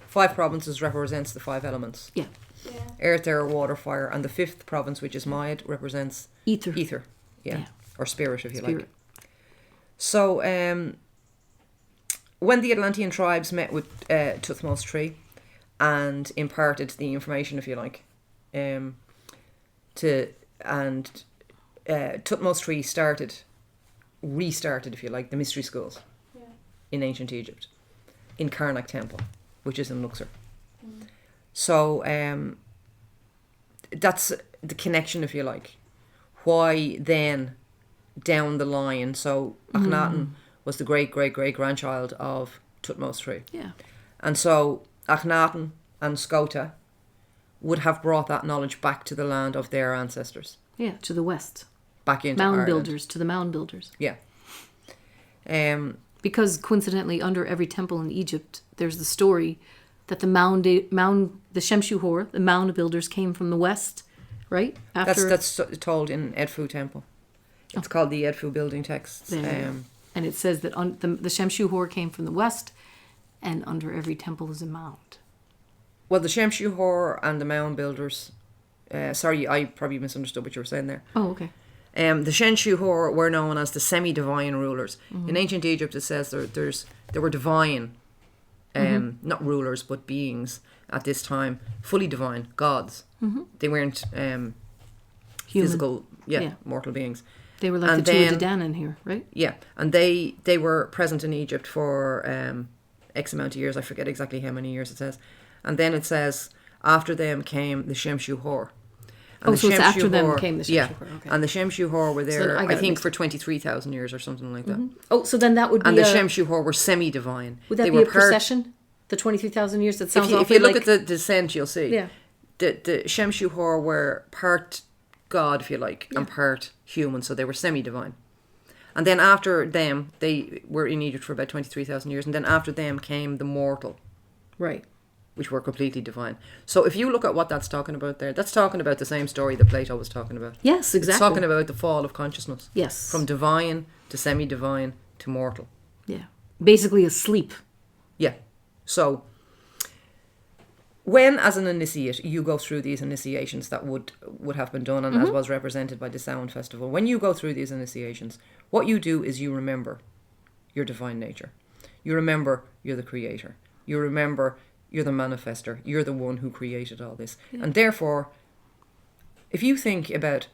five provinces represents the five elements. Yeah. Earth, air, water, fire, and the fifth province, which is Myed, represents ether. Yeah, or spirit, if you like. So, when the Atlantean tribes met with Thutmose III and imparted the information, if you like, Thutmose III restarted, if you like, the mystery schools in ancient Egypt, in Karnak Temple, which is in Luxor. So that's the connection, if you like. Why then, down the line, so Akhenaten was the great-great-great-grandchild of Thutmose III. Yeah. And so Akhenaten and Skota would have brought that knowledge back to the land of their ancestors. Yeah, to the west. Back into Mound Ireland. builders, to the mound builders. Yeah. Because coincidentally, under every temple in Egypt, there's the story that the Shemshu-Hor, the mound builders, came from the west, right? That's told in Edfu Temple. It's called the Edfu building text. And it says that the Shemshu-Hor came from the west, and under every temple is a mound. Well, the Shemshu Hor and the mound builders. Sorry, I probably misunderstood what you were saying there. Oh, okay. The Shemshu Hor were known as the semi-divine rulers. In ancient Egypt, it says there were divine, not rulers, but beings at this time, fully divine, gods. They weren't physical, mortal beings. They were like And the two then- of the Danann here, right? Yeah, and they were present in Egypt for X amount of years. I forget exactly how many years it says. And then it says, after them came the Shemshu Hor. And So the it's after Shemshu them Hor- came the Shemshu Yeah, Hor, okay. and the Shemshu Hor were there, I got I it think, mixed for 23,000 years or something like that. Oh, so then that would be And the Shemshu Hor were semi-divine. would that They be were a procession? The 23,000 years? That sounds If you awfully look like... at the descent, you'll see. Yeah. The Shemshu Hor were part god, if you like, and part human, so they were semi-divine. And then after them, they were in Egypt for about 23,000 years, and then after them came the mortal, Right. which were completely divine. So if you look at what that's talking about there, that's talking about the same story that Plato was talking about. Yes, exactly. It's talking about the fall of consciousness. Yes. From divine to semi-divine to mortal. Yeah. Basically a sleep. Yeah. So when, as an initiate, you go through these initiations that would have been done, and as was represented by the Samhain Festival, when you go through these initiations, what you do is you remember your divine nature. You remember you're the creator. You remember you're the manifester. You're the one who created all this. Yeah. And therefore, if you think about,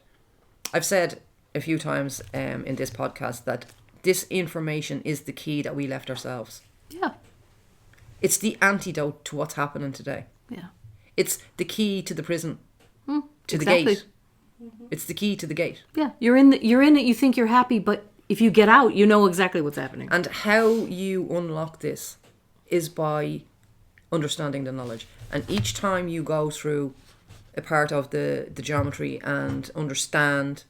I've said a few times in this podcast that this information is the key that we left ourselves. Yeah. It's the antidote to what's happening today. Yeah. It's the key to the prison, to exactly. the gate. It's the key to the gate. Yeah. You're in it, you think you're happy, but if you get out, you know exactly what's happening. And how you unlock this is by understanding the knowledge. And each time you go through a part of the geometry and understand,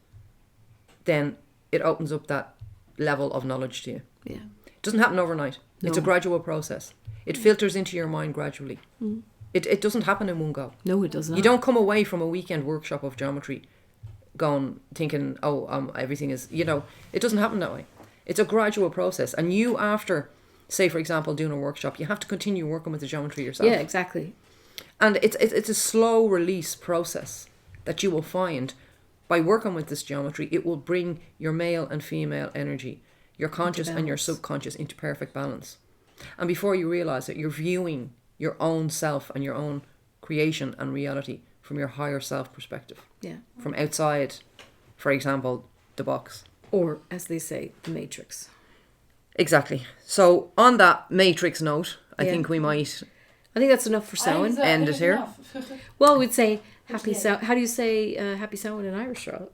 then it opens up that level of knowledge to you. Yeah. It doesn't happen overnight. No. It's a gradual process. It filters into your mind gradually. It doesn't happen in one go. No, it does not. You don't come away from a weekend workshop of geometry thinking, everything is, it doesn't happen that way. It's a gradual process. And you, after, say, for example, doing a workshop, you have to continue working with the geometry yourself. Yeah, exactly. And it's a slow release process that you will find by working with this geometry. It will bring your male and female energy, your conscious and your subconscious, into perfect balance. And before you realise it, you're viewing your own self and your own creation and reality from your higher self perspective. Yeah. From outside, for example, the box. Or, as they say, the Matrix. Exactly. So on that Matrix note, I think we might I think that's enough for Samhain. end it here. Well, we'd say happy Samhain. How do you say happy Samhain in Irish, Charlotte?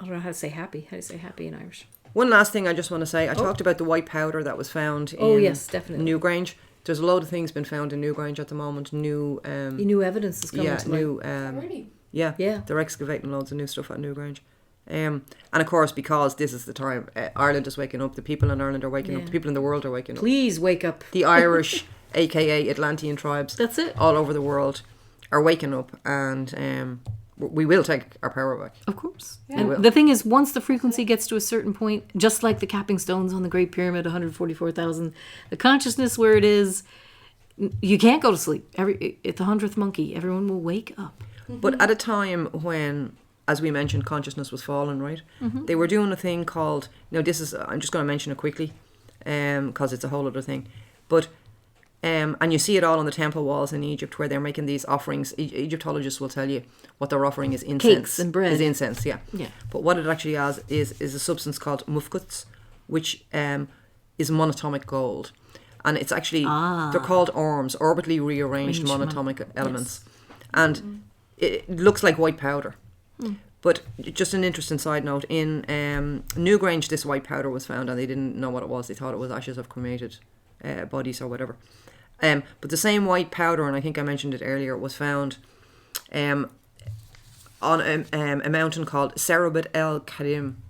I don't know how to say happy. How do you say happy in Irish? One last thing I just want to say. I talked about the white powder that was found in yes, definitely. Newgrange. There's a load of things been found in Newgrange at the moment. New evidence is coming to light. Really? Yeah, they're excavating loads of new stuff at Newgrange. And of course, because this is the time, Ireland is waking up. The people in Ireland are waking up. The people in the world are waking up. Please wake up. The Irish, aka Atlantean tribes, That's it. all over the world, are waking up, and we will take our power back. Of course. Yeah. And the thing is, once the frequency gets to a certain point, just like the capping stones on the Great Pyramid, 144,000, the consciousness where it is, you can't go to sleep. At the 100th monkey, everyone will wake up. But at a time when, as we mentioned, consciousness was falling, right? They were doing a thing called, I'm just going to mention it quickly, because it's a whole other thing. But, and you see it all on the temple walls in Egypt where they're making these offerings. Egyptologists will tell you what they're offering is incense. Cakes and bread. Is incense, yeah. Yeah. But what it actually is a substance called mufkuts, which is monatomic gold. And it's actually, they're called orms, orbitally rearranged monatomic elements. And it looks like white powder. But just an interesting side note, in Newgrange this white powder was found and they didn't know what it was. They thought it was ashes of cremated bodies or whatever. But the same white powder, and I think I mentioned it earlier, was found on a mountain called Serabit el Karim.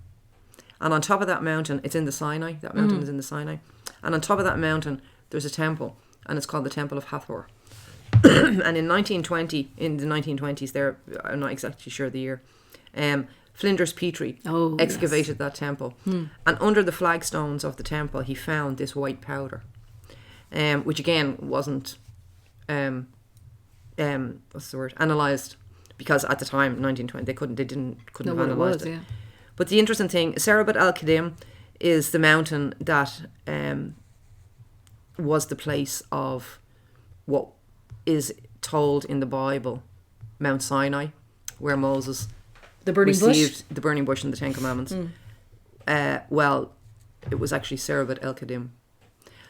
And on top of that mountain, it's in the Sinai. That mountain is in the Sinai. And on top of that mountain, there's a temple, and it's called the Temple of Hathor. And in the 1920s there, I'm not exactly sure the year, Flinders Petrie excavated that temple. And under the flagstones of the temple, he found this white powder, which again wasn't, what's the word, analysed, because at the time, 1920, they couldn't have analysed it. Yeah. But the interesting thing, Serabet al-Qadim is the mountain that was the place of what is told in the Bible, Mount Sinai, where Moses received the burning bush and the Ten Commandments. Well, it was actually Serabet el-Qadim.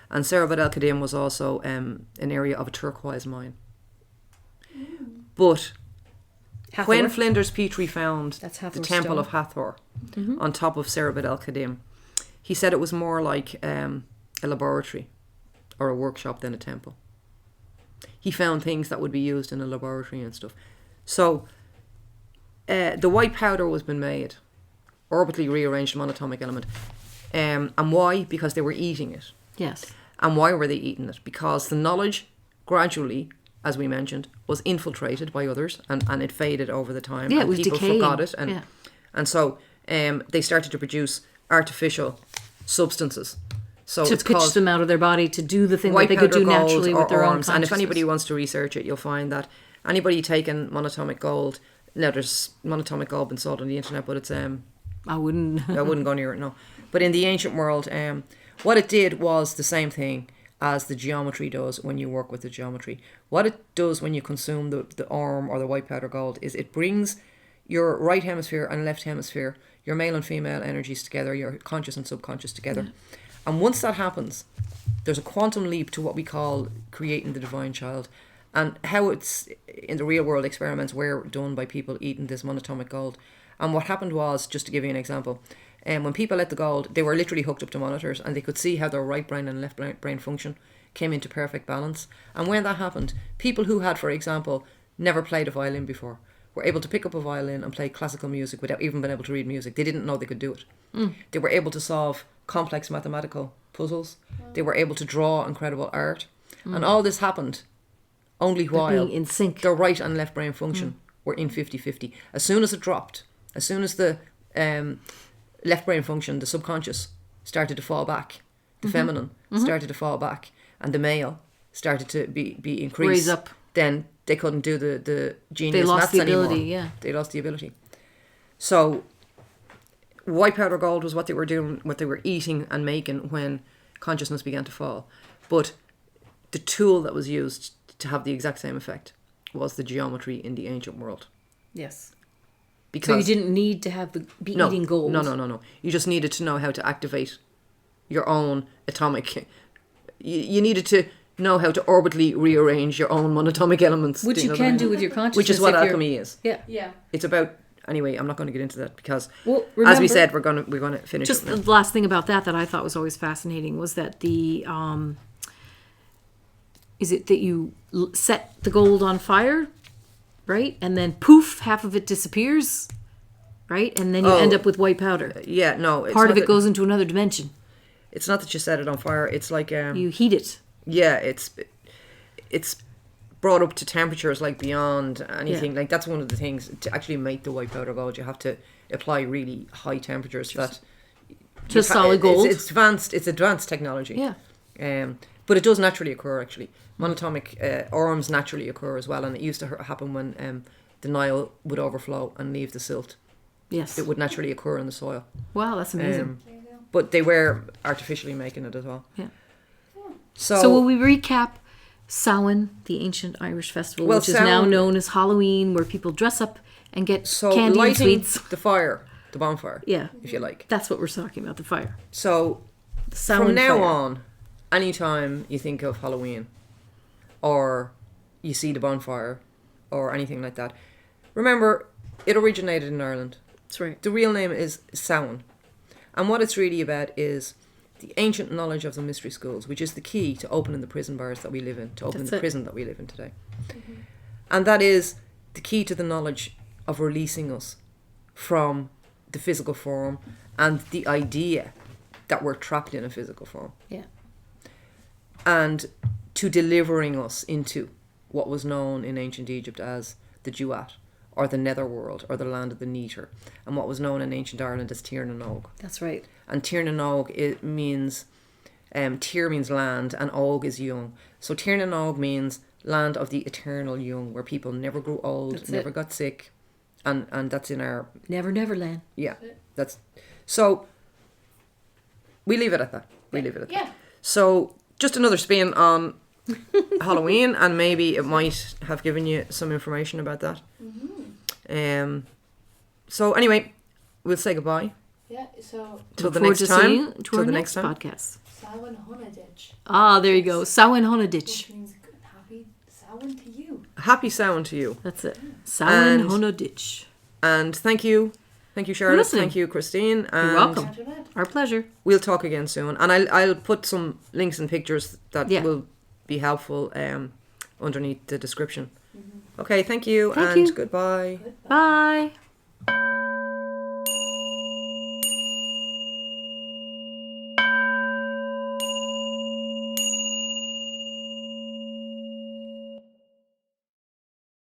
And Serabet el-Qadim was also an area of a turquoise mine. But Hathor. When Flinders Petrie found the Temple stone. of Hathor on top of Serabet el-Qadim, he said it was more like a laboratory or a workshop than a temple. He found things that would be used in a laboratory and stuff. So the white powder was been made, orbitally rearranged monatomic element. And why? Because they were eating it. Yes. And why were they eating it? Because the knowledge gradually, as we mentioned, was infiltrated by others, and it faded over the time. Yeah, and it was people decaying. forgot it. And so they started to produce artificial substances. So to it's pitch called them out of their body to do the thing that white they could powder do gold naturally or with their own arms. And if consciousness. anybody wants to research it, you'll find that anybody taking monatomic gold, now there's monatomic gold been sold on the internet, but it's I wouldn't go near it, no. But in the ancient world, what it did was the same thing as the geometry does when you work with the geometry. What it does when you consume the arm or the white powder gold is it brings your right hemisphere and left hemisphere, your male and female energies together, your conscious and subconscious together. Yeah. And once that happens, there's a quantum leap to what we call creating the divine child. And how it's in the real world experiments were done by people eating this monatomic gold. And what happened was, just to give you an example, when people ate the gold, they were literally hooked up to monitors and they could see how their right brain and left brain function came into perfect balance. And when that happened, people who had, for example, never played a violin before were able to pick up a violin and play classical music without even being able to read music. They didn't know they could do it. They were able to solve complex mathematical puzzles. They were able to draw incredible art. And all this happened only while being in sync. their right and left brain function were in 50-50. As soon as it dropped, as soon as the left brain function, the subconscious, started to fall back, the feminine started to fall back, and the male started to be increased, raise up, then they couldn't do the genius they lost maths the ability anymore. yeah They lost the ability. So white powder gold was what they were doing, what they were eating and making when consciousness began to fall. But the tool that was used to have the exact same effect was the geometry in the ancient world. yes Because so you didn't need to have eating gold. No. You just needed to know how to activate your own atomic. You needed to know how to orbitally rearrange your own monatomic elements. Which you can do with your consciousness. Which is what alchemy is. Yeah. It's about. Anyway, I'm not going to get into that because, remember, as we said, we're going to finish. Just the last thing about that I thought was always fascinating was that the is it that you set the gold on fire, right, and then poof, half of it disappears, right, and then you end up with white powder. Yeah, no. Part of it goes into another dimension. It's not that you set it on fire. It's like you heat it. Yeah, it's brought up to temperatures like beyond anything. Like that's one of the things to actually make the white powder gold. You have to apply really high temperatures to solid gold. It's advanced. It's advanced technology. Yeah. But it does naturally occur. Actually, monatomic arms naturally occur as well, and it used to happen when the Nile would overflow and leave the silt. Yes. It would naturally occur in the soil. Wow, that's amazing. But they were artificially making it as well. Yeah. So will we recap Samhain, the ancient Irish festival, which is now known as Halloween, where people dress up and get candy and lighting sweets. the fire, the bonfire. Yeah. If you like. That's what we're talking about, the fire. So Samhain from now fire. on, anytime you think of Halloween or you see the bonfire or anything like that, remember it originated in Ireland. That's right. The real name is Samhain. And what it's really about is the ancient knowledge of the mystery schools, which is the key to opening the prison bars that we live in, to opening the prison that we live in today. And that is the key to the knowledge of releasing us from the physical form and the idea that we're trapped in a physical form. Yeah. And to delivering us into what was known in ancient Egypt as the Duat, or the netherworld, or the land of the Neeter, and what was known in ancient Ireland as Tír na Nóg. That's right. And Tír na Nóg, it means, Tír means land, and Og is young. So Tír na Nóg means land of the eternal young, where people never grew old, That's never it. got sick, and that's in our, Neverland. yeah, that's, so we leave it at that. We leave it at that. Yeah. So just another spin on Halloween, and maybe it might have given you some information about that. So anyway, we'll say goodbye Yeah, so till Look the forward next to seeing time. you to Till our the next next time. podcast. Samhain Hunaditch, Ah, there you go. Samhain Hunaditch. which means good, happy Samhain to you. Happy sound to you, That's it. Samhain And- Hunaditch. and thank you, Charlotte. listening. Thank you, Christine. And You're welcome. Antoinette. Our pleasure. We'll talk again soon, and I'll put some links and pictures that Yeah. will be helpful underneath the description. Okay, thank you, Thank and you. goodbye. Bye.